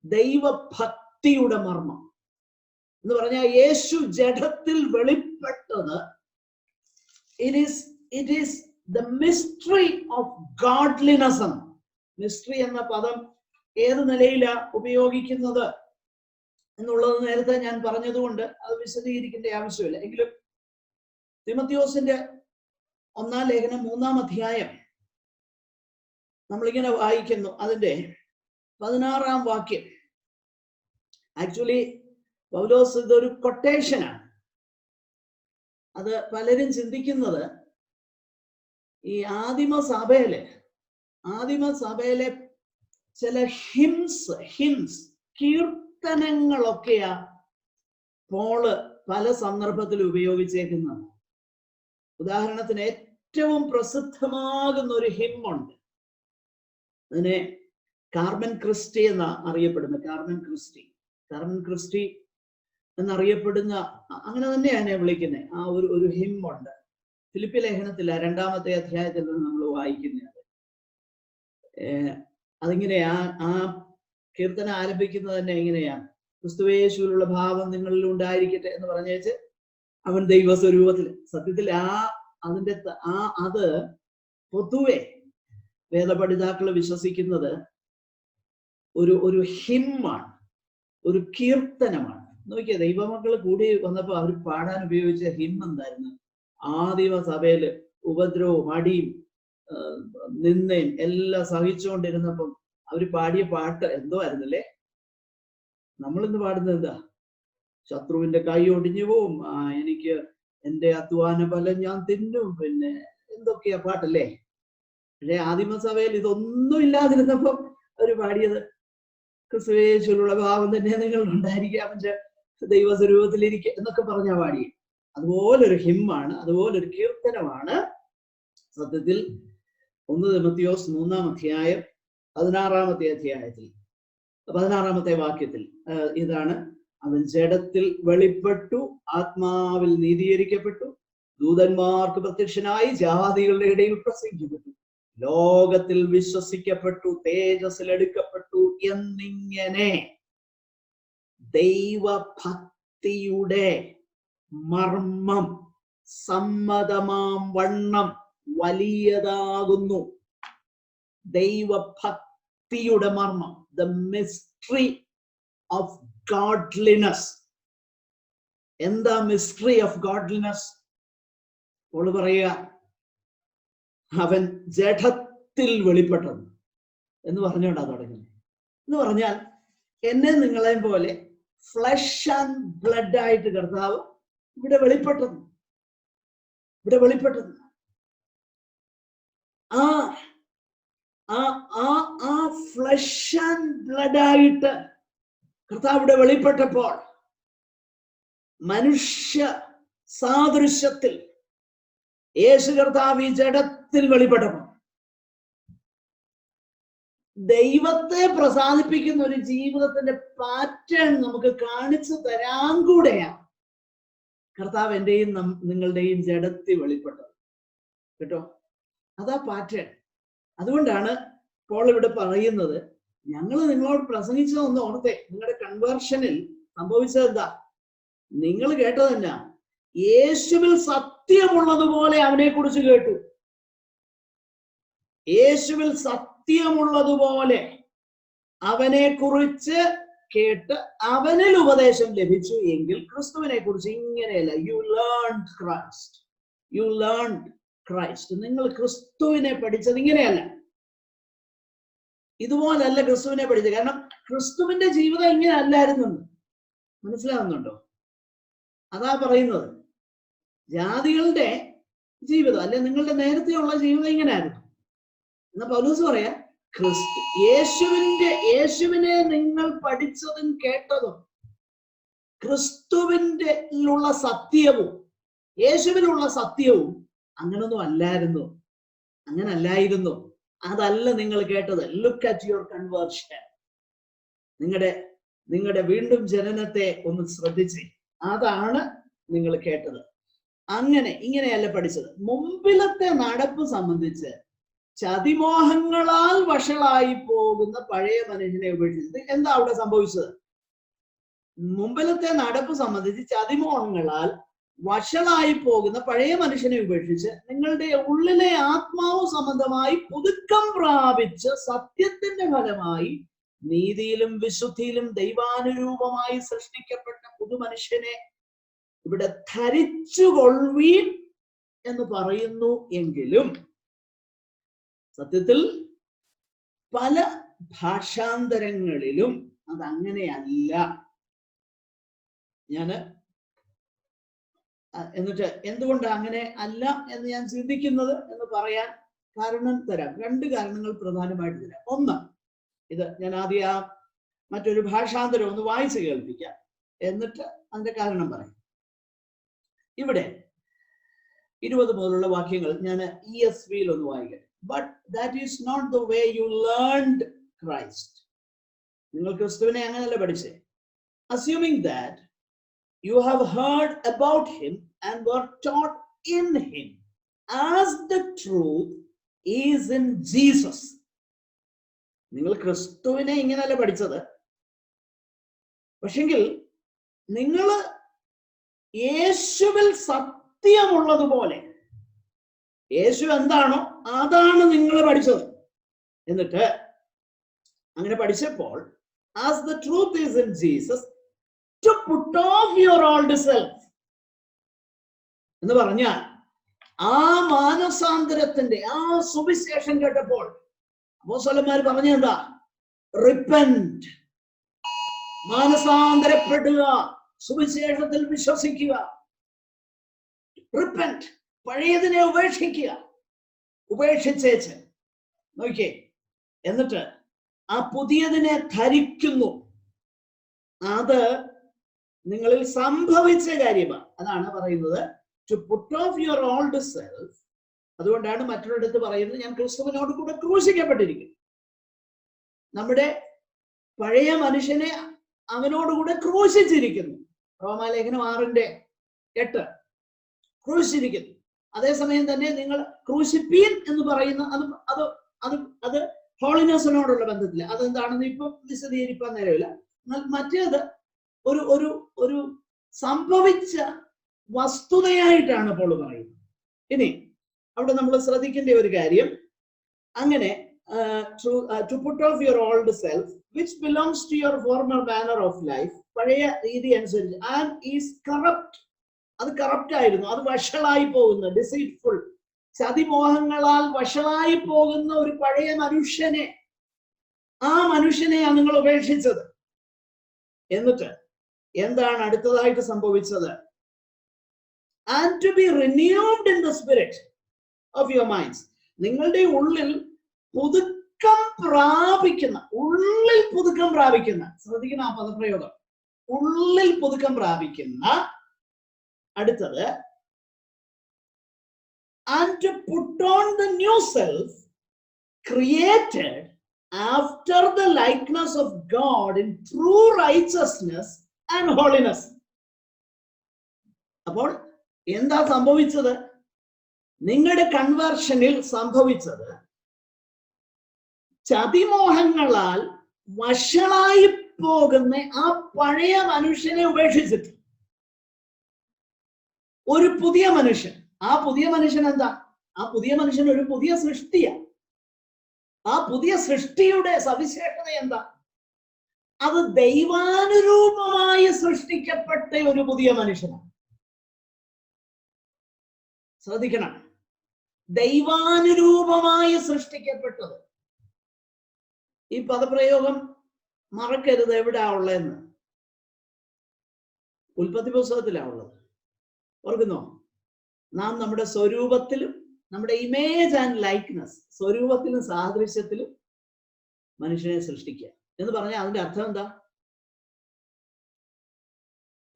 ദൈവഭക്തിയുടെ മർമ്മം എന്ന് പറഞ്ഞാൽ യേശു ജഡത്തിൽ വെളിപ്പെട്ടത്, it is the mystery of godliness. Mystery എന്ന പദം ഏത് നിലയിലാണ് ഉപയോഗിക്കുന്നത് എന്നുള്ളത് നേരത്തെ ഞാൻ പറഞ്ഞതുകൊണ്ട് അത് വിശദീകരിക്കേണ്ട ആവശ്യമില്ല. എങ്കിലും തിമോഥെയോസിന്റെ 1-ാം ലേഖനം 3-ാം അധ്യായം നമ്മളിങ്ങനെ വായിക്കുന്നു, അതിന്റെ 16-ാം വാക്യം. ആക്ച്വലി പൗലോസ് ഇതൊരു കൊട്ടേഷനാണ്. അത് പലരും ചിന്തിക്കുന്നത് ഈ ആദിമ സഭയിലെ ചില ഹിംസ് കീർത്തനങ്ങളൊക്കെയാ പോള് പല സന്ദർഭത്തിൽ ഉപയോഗിച്ചേക്കുന്നതാണ്. ഉദാഹരണത്തിന് ഏറ്റവും പ്രസിദ്ധമാകുന്ന ഒരു ഹിമ്മുണ്ട്, അതിനെ കാർമൻ ക്രിസ്റ്റി എന്ന അറിയപ്പെടുന്നത്. കാർമൻ ക്രിസ്റ്റി എന്നറിയപ്പെടുന്ന, അങ്ങനെ തന്നെയാണ് വിളിക്കുന്നത്. ആ ഒരു ഹിമ്മുണ്ട്. ഫിലിപ്പി ലേഖനത്തില 2-ാമത്തെ അധ്യായത്തിൽ നമ്മൾ വായിക്കുന്നത്. അതിങ്ങനെയാ, ആ കീർത്തനം ആരംഭിക്കുന്നത് തന്നെ എങ്ങനെയാ? ക്രിസ്തുയേശുവിലുള്ള ഭാവം നിങ്ങളിൽ ഉണ്ടായിരിക്കട്ടെ എന്ന് പറഞ്ഞേച്ച് അവൻ ദൈവസ്വരൂപത്തിൽ. സത്യത്തിൽ അത് പൊതുവെ വേദപഠിതാക്കൾ വിശ്വസിക്കുന്നത് ഒരു ഹിമ്മാണ്, ഒരു കീർത്തനമാണ്. നോക്കിയേ, ദൈവമക്കൾ കൂടി വന്നപ്പോൾ അവർ പാടാൻ ഉപയോഗിച്ച ഹിം എന്തായിരുന്നു? ആദിമ സഭയില് ഉപദ്രവവും അടിയും നിന്നയും എല്ലാം സഹിച്ചുകൊണ്ടിരുന്നപ്പം അവര് പാടിയ പാട്ട് എന്തോ ആയിരുന്നല്ലേ? നമ്മളിന്ന് പാടുന്നത് എന്താ? ശത്രുവിന്റെ കൈ ഒടിഞ്ഞു പോവും, എനിക്ക് എന്റെ അധ്വാന ഫലം ഞാൻ തിന്നും, പിന്നെ എന്തൊക്കെയാ പാട്ടല്ലേ? പക്ഷേ ആദിമസഭയിൽ ഇതൊന്നും ഇല്ലാതിരുന്നപ്പം അവര് പാടിയത് ക്രിസ്തുയേശുവിലുള്ള ഭാവം തന്നെ നിങ്ങൾ ഉണ്ടായിരിക്കുക, പക്ഷെ ദൈവസ്വരൂപത്തിലിരിക്കുക എന്നൊക്കെ പറഞ്ഞാ പാടിയത്. അതുപോലൊരു ഹിമ്മാണ്, അതുപോലൊരു കീർത്തനമാണ് സത്യത്തിൽ 1 തിമോത്തിയോസ് 3-ാം അധ്യായം 16-ാമത്തെ അധ്യായത്തിൽ 16-ാമത്തെ വാക്യത്തിൽ ഇതാണ്: അവൻ ജഡത്തിൽ വെളിപ്പെട്ടു, ആത്മാവിൽ നീതീകരിക്കപ്പെട്ടു, ദൂതന്മാർക്ക് പ്രത്യക്ഷനായി, ജാതികളുടെ ഇടയിൽ പ്രസംഗിക്കപ്പെട്ടു, ലോകത്തിൽ വിശ്വസിക്കപ്പെട്ടു, തേജസ്സിൽ എടുക്കപ്പെട്ടു എന്നിങ്ങനെ ദൈവഭക്തിയുടെ മർമ്മം സമ്മതമാം വണ്ണം വലിയതാകുന്നു. ദൈവഭക്തിയുടെ മർമ്മം, ദ മിസ്റ്ററി ഓഫ് ഗോഡ്ലിനെസ്. എന്താ മിസ്റ്ററി ഓഫ് ഗോഡ്ലിനെസ്? ഓള് പറയുക, അവൻ ജഡത്തിൽ വെളിപ്പെട്ടത് എന്ന് പറഞ്ഞുകൊണ്ടാ തുടങ്ങുന്നത്. എന്ന് പറഞ്ഞാൽ എന്നെ നിങ്ങളെയും പോലെ ഫ്ലഷ് ആൻഡ് ബ്ലഡ് ആയിട്ട് കർത്താവ് ഇവിടെ വെളിപ്പെട്ടത്. ആ ഫ്ലഷ് ആൻഡ് ബ്ലഡ് ആയിട്ട് കർത്താവ് ഇവിടെ വെളിപ്പെട്ടപ്പോൾ മനുഷ്യ സാദൃശ്യത്തിൽ യേശു കർത്താവ് ഈ ജഡത്തിൽ വെളിപ്പെട്ടപ്പോൾ ദൈവത്തെ പ്രസാദിപ്പിക്കുന്ന ഒരു ജീവിതത്തിന്റെ പാറ്റേൺ നമുക്ക് കാണിച്ചു തരാൻ കൂടെയാണ് കർത്താവ് എന്റെയും നിങ്ങളുടെയും ജഡത്തിൽ വെളിപ്പെട്ടത്. കേട്ടോ, അതാ പാറ്റേൺ. അതുകൊണ്ടാണ് പോൾ ഇവിടെ പറയുന്നത്, ഞങ്ങൾ നിങ്ങളോട് പ്രസംഗിച്ചതൊന്ന് ഓർത്തെ. നിങ്ങളുടെ കൺവേർഷനിൽ സംഭവിച്ചത് എന്താ? നിങ്ങൾ കേട്ടതെന്നാ? യേശുവിൽ സത്യമുള്ളതുപോലെ അവനെ കുറിച്ച് കേട്ടു. യേശുവിൽ സത്യമുള്ളതുപോലെ അവനെ കുറിച്ച് കേട്ട് അവനിൽ ഉപദേശം ലഭിച്ചു എങ്കിൽ ക്രിസ്തുവിനെ കുറിച്ച് ഇങ്ങനെയല്ല. You learned Christ. നിങ്ങൾ ക്രിസ്തുവിനെ പഠിച്ചത് ഇങ്ങനെയല്ല, ഇതുപോലല്ല ക്രിസ്തുവിനെ പഠിച്ചത്. കാരണം ക്രിസ്തുവിന്റെ ജീവിതം ഇങ്ങനെ അല്ലായിരുന്നു. മനസ്സിലാവുന്നുണ്ടോ? അതാ പറയുന്നത്. ജാതികളുടെ ജീവിതം അല്ലെ നിങ്ങളുടെ നേരത്തെയുള്ള ജീവിതം ഇങ്ങനെയായിരുന്നു. എന്നാ പൗലോസ് പറയാ, യേശുവിനെ നിങ്ങൾ പഠിച്ചതും കേട്ടതും ക്രിസ്തുവിന്റെ സത്യവും യേശുവിനുള്ള സത്യവും അങ്ങനല്ലായിരുന്നു. അതല്ല നിങ്ങൾ കേട്ടത്. Look at your conversion. നിങ്ങളുടെ വീണ്ടും ജനനത്തെ ഒന്ന് ശ്രദ്ധിച്ച്, അതാണ് നിങ്ങൾ കേട്ടത്. ഇങ്ങനെയല്ല പഠിച്ചത്. മുമ്പിലത്തെ നടപ്പ് സംബന്ധിച്ച് ചതിമോഹങ്ങളാൽ വഷളായി പോകുന്ന പഴയ മനുഷ്യനെ ഉപേക്ഷിച്ചത്. എന്താ അവിടെ സംഭവിച്ചത്? മുമ്പിലത്തെ നടപ്പ് സംബന്ധിച്ച് ചതിമോഹങ്ങളാൽ വഷളായി പോകുന്ന പഴയ മനുഷ്യനെ ഉപേക്ഷിച്ച് നിങ്ങളുടെ ഉള്ളിലെ ആത്മാവ് സംബന്ധമായി പുതുക്കം പ്രാപിച്ച് സത്യത്തിന്റെ ഫലമായി നീതിയിലും വിശുദ്ധിയിലും ദൈവാനുരൂപമായി സൃഷ്ടിക്കപ്പെട്ട പുതുമനുഷ്യനെ ഇവിടെ ധരിച്ചുകൊള്ളുവീൻ എന്ന് പറയുന്നു. എങ്കിലും സത്യത്തിൽ പല ഭാഷാന്തരങ്ങളിലും അതങ്ങനെയല്ല. എന്നിട്ട് എന്തുകൊണ്ട് അങ്ങനെ അല്ല എന്ന് ഞാൻ ചിന്തിക്കുന്നത് എന്ന് പറയാൻ കാരണം തരാം. 2 കാരണങ്ങൾ പ്രധാനമായിട്ട് തരാം. ഒന്ന്, ഇത് ഞാൻ ആദ്യം മറ്റൊരു ഭാഷാന്തരം ഒന്ന് വായിച്ച് കേൾപ്പിക്കാം, എന്നിട്ട് അതിന്റെ കാരണം പറയാം. ഇവിടെ 20 മുതലുള്ള വാക്യങ്ങൾ ഞാൻ ESV ഒന്ന് വായിക്കട്ടെ. But that is not the way you learned Christ. നിങ്ങൾ ക്രിസ്തുവിനെ അങ്ങനെയല്ല പഠിച്ചേ. Assuming that you have heard about him and were taught in him as the truth is in Jesus. നിങ്ങൾ ക്രിസ്തുവിനെ ഇങ്ങനെയല്ല പഠിച്ചത്. പക്ഷെങ്കിൽ നിങ്ങൾ യേശുവിൽ സത്യമുള്ളതുപോലെ, യേശു എന്താണോ അതാണ് നിങ്ങൾ പഠിച്ചത്. എന്നിട്ട് അങ്ങനെ പഠിച്ചപ്പോൾ as the truth is in Jesus, to put off your old self എന്ന് പറഞ്ഞാൽ ആ മാനസാന്തരത്തിന്റെ ആ സുവിശേഷം കേട്ടപ്പോൾ അപ്പോസ്തലന്മാർ പറഞ്ഞെന്താ? റിപ്പന്റ്, മാനസാന്തരപ്പെടുക, സുവിശേഷത്തിൽ വിശ്വസിക്കുക. റിപ്പന്റ്, പഴയതിനെ ഉപേക്ഷിക്കുക. ഉപേക്ഷിച്ചേച്ച് നോക്കിയേ, എന്നിട്ട് ആ പുതിയതിനെ ധരിക്കുന്നു. അത് നിങ്ങളിൽ സംഭവിച്ച കാര്യമാണ്. അതാണ് പറയുന്നത് to put off your old self. അതുകൊണ്ടാണ് മറ്റൊരിടത്ത് പറയുന്നത് ഞാൻ ക്രിസ്തുവിനോട് കൂടെ ക്രൂശിക്കപ്പെട്ടിരിക്കും. നമ്മുടെ പഴയ മനുഷ്യനെ അവനോടുകൂടെ ക്രൂശിച്ചിരിക്കുന്നു. റോമാലേഖനം 6:8 ക്രൂശിച്ചിരിക്കുന്നു. അതേസമയം തന്നെ നിങ്ങൾ ക്രൂശിപ്പീൻ എന്ന് പറയുന്ന അത് ഹോളിനെസ്സിനോടുള്ള ബന്ധത്തില് അതെന്താണെന്ന് ഇപ്പം വിശദീകരിക്കാൻ നേരമില്ല. എന്നാൽ മറ്റേത് ഒരു സംഭവിച്ച വസ്തുതയായിട്ടാണ് പോൾ പറയുന്നത്. ഇനി അവിടെ നമ്മൾ ശ്രദ്ധിക്കേണ്ട ഒരു കാര്യം, അങ്ങനെ to put off your old self which belongs to your former manner of life, പഴയ രീതി അനുസരിച്ച്, and is corrupt, അത് കറപ്റ്റ് ആയിരുന്നു, അത് വഷളായി പോകുന്ന, ഡിസീറ്റ്ഫുൾ, ചതിമോഹങ്ങളാൽ വഷളായി പോകുന്ന ഒരു പഴയ മനുഷ്യനെ, ആ മനുഷ്യനെയാണ് നിങ്ങൾ ഉപേക്ഷിച്ചത്. എന്നിട്ട് എന്താണ് അടുത്തതായിട്ട് സംഭവിച്ചത്? and to be renewed in the spirit of your minds, നിങ്ങളുടെ ഉള്ളിൽ പുതുക്കം പ്രാപിക്കുന്ന, ശ്രദ്ധിക്കുന്ന ആ പദപ്രയോഗം, ഉള്ളിൽ പുതുക്കം പ്രാപിക്കുന്ന. അടുത്തത് and to put on the new self created after the likeness of God in true righteousness and holiness. അപ്പോൾ എന്താ സംഭവിച്ചത്? നിങ്ങളുടെ കൺവേർഷനിൽ സംഭവിച്ചത് ചതിമോഹങ്ങളാൽ വഷളായി പോകുന്ന ആ പഴയ മനുഷ്യനെ ഉപേക്ഷിച്ചിട്ട് ഒരു പുതിയ മനുഷ്യൻ. ആ പുതിയ മനുഷ്യൻ എന്താ? ആ പുതിയ മനുഷ്യൻ ഒരു പുതിയ സൃഷ്ടിയാണ്. ആ പുതിയ സൃഷ്ടിയുടെ സവിശേഷത എന്താ? അത് ദൈവാനുരൂപമായി സൃഷ്ടിക്കപ്പെട്ട ഒരു പുതിയ മനുഷ്യനാണ്. ശ്രദ്ധിക്കണം, ദൈവാനുരൂപമായി സൃഷ്ടിക്കപ്പെട്ടത്. ഈ പദപ്രയോഗം മറക്കരുത്. എവിടാ ഉള്ളതെന്ന്? ഉൽപ്പത്തി പുസ്തകത്തിലാ ഉള്ളത്. ഓർക്കുന്നോ? നാം നമ്മുടെ സ്വരൂപത്തിലും, നമ്മുടെ ഇമേജ് ആൻഡ് ലൈക്ക്നെസ്, സ്വരൂപത്തിലും സാദൃശ്യത്തിലും മനുഷ്യനെ സൃഷ്ടിക്കുക എന്ന് പറഞ്ഞാൽ അതിന്റെ അർത്ഥം എന്താ?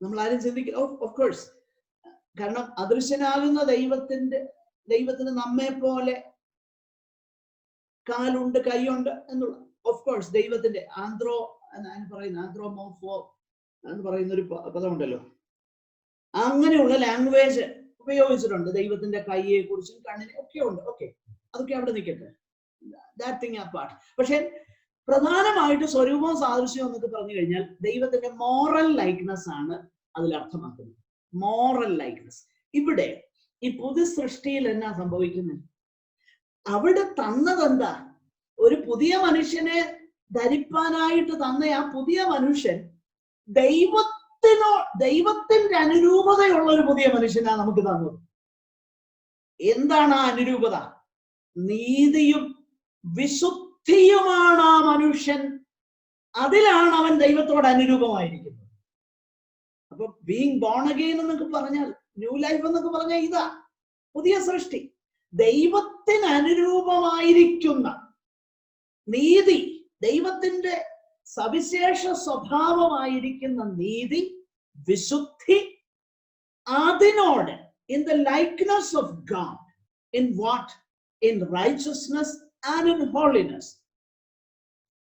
നമ്മൾ ആരും ചിന്തിക്കുക, ഓഫ് കോഴ്സ്, കാരണം അദൃശ്യനാകുന്ന ദൈവത്തിന് നമ്മെ പോലെ കാലുണ്ട്, കൈയുണ്ട് എന്നുള്ള, ഓഫ് കോഴ്സ് ദൈവത്തിന്റെ ആന്ത്രോമോർഫോ എന്ന് പറയുന്ന ഒരു പദമുണ്ടല്ലോ, അങ്ങനെയുള്ള ലാംഗ്വേജ് ഉപയോഗിച്ചിട്ടുണ്ട്. ദൈവത്തിന്റെ കൈയെ കുറിച്ചും കണ്ണിനെ ഒക്കെ ഉണ്ട്. ഓക്കെ, അതൊക്കെ അവിടെ നിൽക്കട്ടെ, ദാറ്റ് തിങ് അപ്പാർട്ട്. പക്ഷെ പ്രധാനമായിട്ട് സ്വരൂപവും സാദൃശ്യവും എന്നൊക്കെ പറഞ്ഞു കഴിഞ്ഞാൽ ദൈവത്തിന്റെ മോറൽ ലൈക്ക്നെസ് ആണ് അതിൽ അർത്ഥമാക്കുന്നത്. Moral likeness. ഇവിടെ ഈ പുതു സൃഷ്ടിയിൽ എന്നാ സംഭവിക്കുന്നത്? അവിടെ തന്നതെന്താ? ഒരു പുതിയ മനുഷ്യനെ ധരിപ്പാനായിട്ട് തന്ന ആ പുതിയ മനുഷ്യൻ ദൈവത്തിന്റെ അനുരൂപതയുള്ള ഒരു പുതിയ മനുഷ്യനാണ് നമുക്ക് തന്നത്. എന്താണ് ആ അനുരൂപത? നീതിയും വിശുദ്ധിയുമാണ് ആ മനുഷ്യൻ. അതിലാണ് അവൻ ദൈവത്തോട് അനുരൂപമായിരിക്കുന്നത്. അപ്പൊ ബീയിങ് ബോൺ അഗെയിൻ എന്നൊക്കെ പറഞ്ഞാൽ, ന്യൂ ലൈഫ് എന്നൊക്കെ പറഞ്ഞാൽ ഇതാ പുതിയ സൃഷ്ടി. ദൈവത്തിന് അനുരൂപമായിരിക്കുന്ന നീതി, ദൈവത്തിന്റെ സവിശേഷ സ്വഭാവമായിരിക്കുന്ന നീതി, വിശുദ്ധി, അതിനോട് in the likeness of God, in what? In righteousness and in holiness.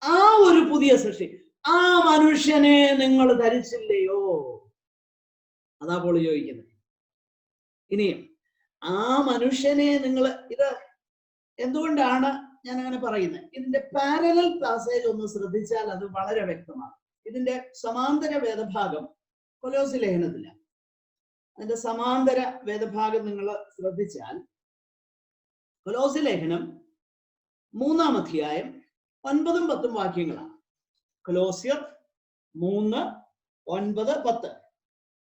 ആ ഒരു പുതിയ സൃഷ്ടി, ആ മനുഷ്യനെ നിങ്ങൾ ധരിച്ചില്ലയോ? അതാ പോൾ ചോദിക്കുന്നത്. ഇനിയും ആ മനുഷ്യനെ നിങ്ങൾ, ഇത് എന്തുകൊണ്ടാണ് ഞാൻ അങ്ങനെ പറയുന്നത്? ഇതിന്റെ പാരലൽ പാസേജ് ഒന്ന് ശ്രദ്ധിച്ചാൽ അത് വളരെ വ്യക്തമാണ്. ഇതിന്റെ സമാന്തര വേദഭാഗം കൊലോസി ലേഖനത്തിലാണ്. അതിന്റെ സമാന്തര വേദഭാഗം നിങ്ങൾ ശ്രദ്ധിച്ചാൽ കൊലോസി ലേഖനം 3-ാം അധ്യായം 9-10 വാക്യങ്ങളാണ്. കൊലോസ്യർ 3:9-10.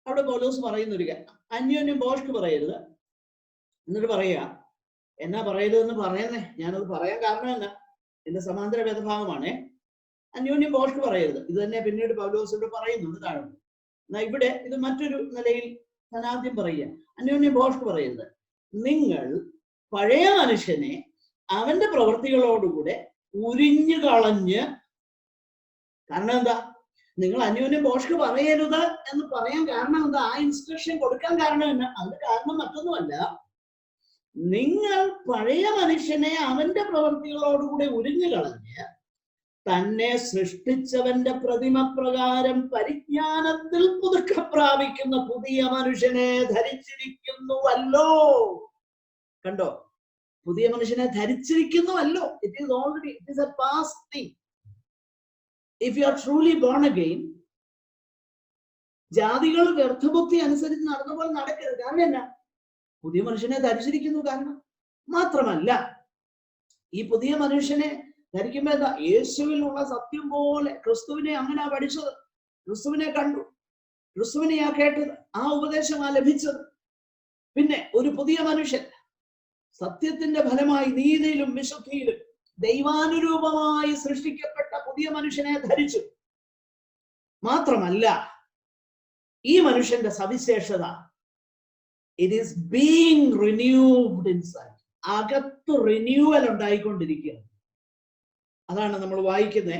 അവിടെ പൗലോസ് പറയുന്ന ഒരു കാര്യം, അന്യോന്യം ഭോഷ്ക് പറയരുത്. എന്നിട്ട് പറയുക, എന്നാ പറയരുതെന്ന് പറയുന്നേ, ഞാനത് പറയാൻ കാരണം എന്നാ, എന്റെ സമാന്തര വേദഭാഗമാണേ. അന്യോന്യം ഭോഷ്ക് പറയരുത്. ഇത് തന്നെ പിന്നീട് പൗലോസ് ഇവിടെ പറയുന്നുണ്ട് താഴെ. എന്നാ ഇവിടെ ഇത് മറ്റൊരു നിലയിൽ ധനാദ്യം പറയുക, അന്യോന്യം ഭോഷ്ക് പറയരുത്. നിങ്ങൾ പഴയ മനുഷ്യനെ അവന്റെ പ്രവൃത്തികളോടുകൂടെ ഉരിഞ്ഞു കളഞ്ഞ്, കാരണം എന്താ? നിങ്ങൾ അന്യോന്യം ഭോഷ്ക് പറയരുത് എന്ന് പറയാൻ കാരണം എന്താ? ആ ഇൻസ്ട്രക്ഷൻ കൊടുക്കാൻ കാരണം എന്നാ? അതിന്റെ കാരണം മറ്റൊന്നുമല്ല, നിങ്ങൾ പഴയ മനുഷ്യനെ അവന്റെ പ്രവൃത്തികളോടുകൂടെ ഉരിഞ്ഞു കളഞ്ഞ് തന്നെ സൃഷ്ടിച്ചവന്റെ പ്രതിമ പ്രകാരം പരിജ്ഞാനത്തിൽ പുതുക്കം പ്രാപിക്കുന്ന പുതിയ മനുഷ്യനെ ധരിച്ചിരിക്കുന്നുവല്ലോ. കണ്ടോ? പുതിയ മനുഷ്യനെ ധരിച്ചിരിക്കുന്നുവല്ലോ. It is already, it is a past thing. If you are truly born again, ജാതികൾ വ്യർത്ഥബുദ്ധി അനുസരിച്ച് നടന്ന പോലെ നടക്കരുത്. കാരണം എന്നാ? പുതിയ മനുഷ്യനെ ധരിച്ചിരിക്കുന്നു. കാരണം മാത്രമല്ല, ഈ പുതിയ മനുഷ്യനെ ധരിക്കുമ്പോ എന്താ? യേശുവിലുള്ള സത്യം പോലെ ക്രിസ്തുവിനെ അങ്ങനെ പഠിച്ചത്, ക്രിസ്തുവിനെ കണ്ടു, ക്രിസ്തുവിനെയാ കേട്ടത്, ആ ഉപദേശമാ ലഭിച്ചത്. പിന്നെ ഒരു പുതിയ മനുഷ്യൻ സത്യത്തിന്റെ ഫലമായി നീതിയിലും വിശുദ്ധിയിലും ദൈവാനുരൂപമായി സൃഷ്ടിക്കപ്പെട്ട പുതിയ മനുഷ്യനെ ധരിച്ചു. മാത്രമല്ല, ഈ മനുഷ്യന്റെ സവിശേഷത, it is being renewed inside. അകത്ത് റിന്യൂവൽ ഉണ്ടായിക്കൊണ്ടിരിക്കുകയാണ്. അതാണ് നമ്മൾ വായിക്കുന്നത്.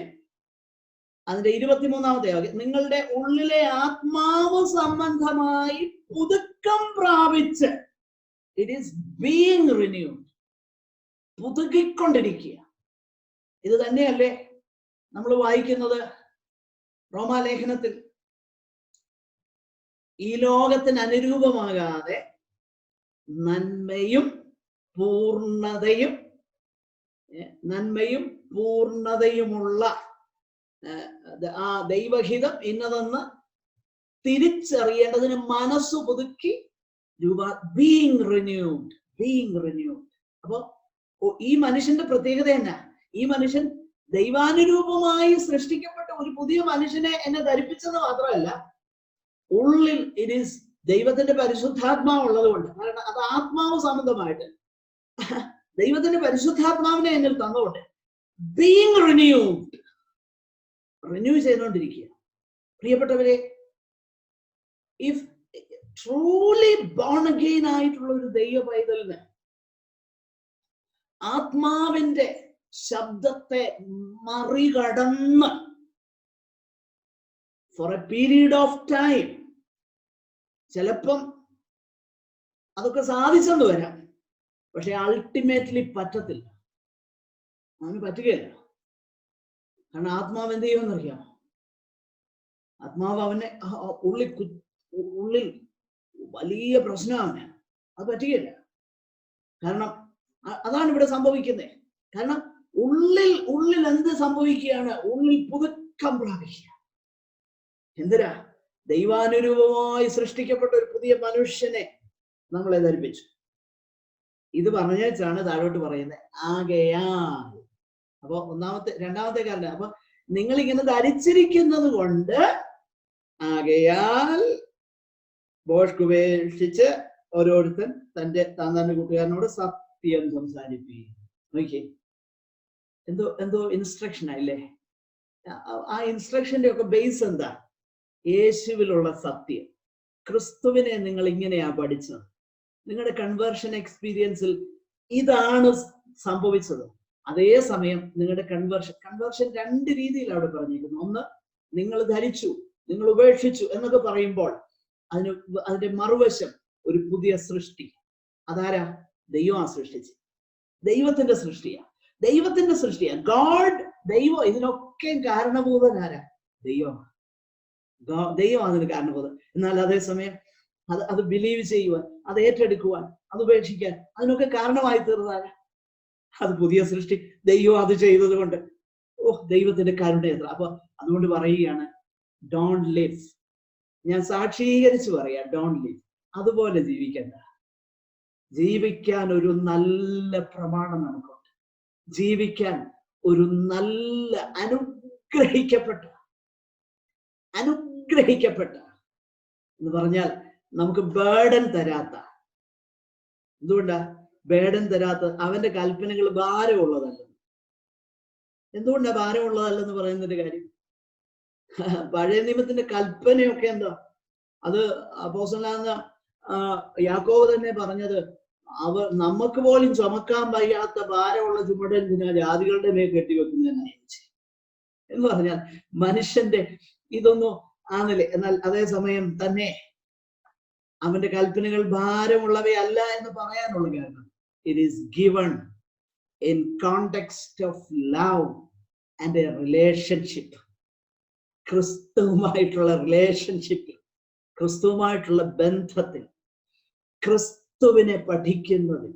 അതിന്റെ 23-ാമത്തെ വാക്യം, നിങ്ങളുടെ ഉള്ളിലെ ആത്മാവ് സംബന്ധമായി പുതുക്കം പ്രാപിച്ച്, ഇറ്റ് ഈസ് ബീയിങ് റിന്യൂഡ്, പുതുക്കിക്കൊണ്ടിരിക്കുക. ഇത് തന്നെയല്ലേ നമ്മൾ വായിക്കുന്നത് റോമാലേഖനത്തിൽ? ഈ ലോകത്തിന് അനുരൂപമാകാതെ നന്മയും പൂർണ്ണതയുമുള്ള ആ ദൈവഹിതം ഇന്നതെന്ന് തിരിച്ചറിയേണ്ടതിന് മനസ്സ് പുതുക്കി ബീയിങ് റിന്യൂഡ്. അപ്പൊ ഈ മനുഷ്യന്റെ പ്രത്യേകത എന്നാ? ഈ മനുഷ്യൻ ദൈവാനുരൂപമായി സൃഷ്ടിക്കപ്പെട്ട ഒരു പുതിയ മനുഷ്യനെ എന്നെ ധരിപ്പിച്ചെന്ന് മാത്രമല്ല, ഉള്ളിൽ ഇറ്റ് ഈസ് ദൈവത്തിന്റെ പരിശുദ്ധാത്മാവ് ഉള്ളത് കൊണ്ട്, കാരണം അത് ആത്മാവ് സംബന്ധമായിട്ട് ദൈവത്തിന്റെ പരിശുദ്ധാത്മാവിനെ എന്നിൽ തന്നുകൊണ്ട് ബീയിങ് റിന്യൂ ചെയ്തുകൊണ്ടിരിക്കുക. പ്രിയപ്പെട്ടവരെ, ഇഫ് ട്രൂലി ബോൺ അഗെയിൻ ആയിട്ടുള്ള ഒരു ദൈവ പൈതലിന് ആത്മാവിന്റെ ശബ്ദത്തെ മറികടന്ന് for a period of time, ചിലപ്പം അതൊക്കെ സാധിച്ചെന്ന് വരാം, പക്ഷെ അൾട്ടിമേറ്റ്ലി പറ്റത്തില്ല. അവന് പറ്റുകയില്ല. കാരണം ആത്മാവ് എന്ത് ചെയ്യുമെന്നറിയാമോ? ആത്മാവ് അവനെ ഉള്ളിൽ വലിയ പ്രശ്നമാണ്. അത് പറ്റുകയില്ല. കാരണം അതാണ് ഇവിടെ സംഭവിക്കുന്നത്. കാരണം ഉള്ളിൽ എന്ത് സംഭവിക്കുകയാണ്? ഉള്ളിൽ പുതുക്കം പ്രാപിക്കുക. എന്തിനാ? ദൈവാനുരൂപമായി സൃഷ്ടിക്കപ്പെട്ട ഒരു പുതിയ മനുഷ്യനെ നമ്മളെ ധരിപ്പിച്ചു. ഇത് പറഞ്ഞാണ് താഴോട്ട് പറയുന്നത്, ആകയാൽ. അപ്പൊ രണ്ടാമത്തെ കാര്യം, അപ്പൊ നിങ്ങൾ ഇങ്ങനെ ധരിച്ചിരിക്കുന്നത് കൊണ്ട് ആകയാൽ ബോഷ്ക്ക് ഉപേക്ഷിച്ച് ഓരോരുത്തൻ തന്റെ കൂട്ടുകാരനോട് സത്യം സംസാരിപ്പിക്കും. നോക്കിയേ, എന്തോ ഇൻസ്ട്രക്ഷൻ ആയില്ലേ? ആ ഇൻസ്ട്രക്ഷന്റെ ഒക്കെ ബേസ് എന്താ? യേശുവിലുള്ള സത്യം. ക്രിസ്തുവിനെ നിങ്ങൾ ഇങ്ങനെയാ പഠിച്ചത്. നിങ്ങളുടെ കൺവേർഷൻ എക്സ്പീരിയൻസിൽ ഇതാണ് സംഭവിച്ചത്. അതേസമയം നിങ്ങളുടെ കൺവേർഷൻ രണ്ട് രീതിയിൽ അവിടെ പറഞ്ഞിരിക്കുന്നു. ഒന്ന്, നിങ്ങൾ ധരിച്ചു, നിങ്ങൾ ഉപേക്ഷിച്ചു എന്നൊക്കെ പറയുമ്പോൾ അതിന്റെ മറുവശം ഒരു പുതിയ സൃഷ്ടി. അതാരാ? ദൈവം സൃഷ്ടിച്ച്. ദൈവത്തിന്റെ സൃഷ്ടിയാ. ഗോഡ്, ദൈവം. ഇതിനൊക്കെ കാരണഭൂതനാരാ? ദൈവമാണ്. ദൈവം അതിന് കാരണഭൂതൻ. എന്നാൽ അതേസമയം അത് ബിലീവ് ചെയ്യുവാൻ, അത് ഏറ്റെടുക്കുവാൻ, അത് ഉപേക്ഷിക്കാൻ, അതിനൊക്കെ കാരണമായി തീർന്നാരാ? അത് പുതിയ സൃഷ്ടി. ദൈവം അത് ചെയ്തത് കൊണ്ട് ദൈവത്തിന്റെ കരുണ എത്ര. അപ്പൊ അതുകൊണ്ട് പറയുകയാണ്, ഡോണ്ട് ലിവ്. ഞാൻ സാക്ഷീകരിച്ച് പറയാം, ഡോണ്ട് ലിവ്. അതുപോലെ ജീവിക്കണ്ട. ജീവിക്കാൻ ഒരു നല്ല പ്രമാണം നമുക്കുണ്ട്. ജീവിക്കാൻ ഒരു നല്ല അനുഗ്രഹിക്കപ്പെട്ട എന്ന് പറഞ്ഞാൽ നമുക്ക് ബേർഡൻ തരാത്ത. എന്തുകൊണ്ടാ ബേർഡൻ തരാത്ത? അവന്റെ കൽപ്പനകൾ ഭാരമുള്ളതല്ല. എന്തുകൊണ്ടാ ഭാരമുള്ളതല്ലെന്ന് പറയുന്നതിന്റെ കാര്യം? പഴയ നിയമത്തിന്റെ കൽപ്പനയൊക്കെ എന്താ? അത് അപ്പോസ്തലനായ യാക്കോബ് തന്നെ പറഞ്ഞത്, നമുക്ക് പോലും ചുമക്കാൻ വയ്യാത്ത ഭാരമുള്ള ചുമടൻ എന്തിനാ ജാതികളുടെ മേൽ കെട്ടിവെക്കുന്നതിനായി എന്ന് പറഞ്ഞാൽ മനുഷ്യന്റെ ഇതൊന്നും ആണല്ലേ. എന്നാൽ അതേസമയം തന്നെ അവന്റെ കൽപ്പനകൾ ഭാരമുള്ളവയല്ല എന്ന് പറയാനുള്ള കാരണം, it is given in context of love and a relationship. ക്രിസ്തുവുമായിട്ടുള്ള റിലേഷൻഷിപ്പിൽ, ക്രിസ്തുവുമായിട്ടുള്ള ബന്ധത്തിൽ, ക്രിസ്തുവിനെ പഠിക്കുന്നതിൽ,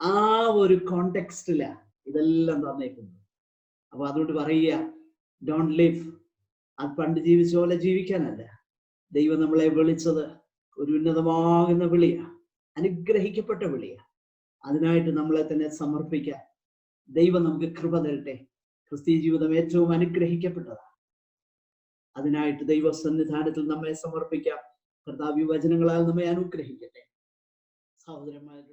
ആ ഒരു കോണ്ടെക്സ്റ്റിലാണ് ഇതെല്ലാം തന്നേക്കുന്നത്. അപ്പൊ അതുകൊണ്ട് പറയുക, ഡോണ്ട് ലിവ്. അത് പണ്ട് ജീവിച്ച പോലെ ജീവിക്കാനല്ല. ദൈവം നമ്മളെ വിളിച്ചത് ഒരു ഉന്നതമാകുന്ന വിളിയാ, അനുഗ്രഹിക്കപ്പെട്ട വിളിയാ. അതിനായിട്ട് നമ്മളെ തന്നെ സമർപ്പിക്കാൻ ദൈവം നമുക്ക് കൃപ തരട്ടെ. ക്രിസ്തീയ ജീവിതം ഏറ്റവും അനുഗ്രഹിക്കപ്പെട്ടതാണ്. അതിനായിട്ട് ദൈവ സന്നിധാനത്തിൽ നമ്മെ സമർപ്പിക്കാം. കർത്താവ് വചനങ്ങളാൽ നമ്മെ അനുഗ്രഹിക്കട്ടെ. സഹോദരന്മാരുടെ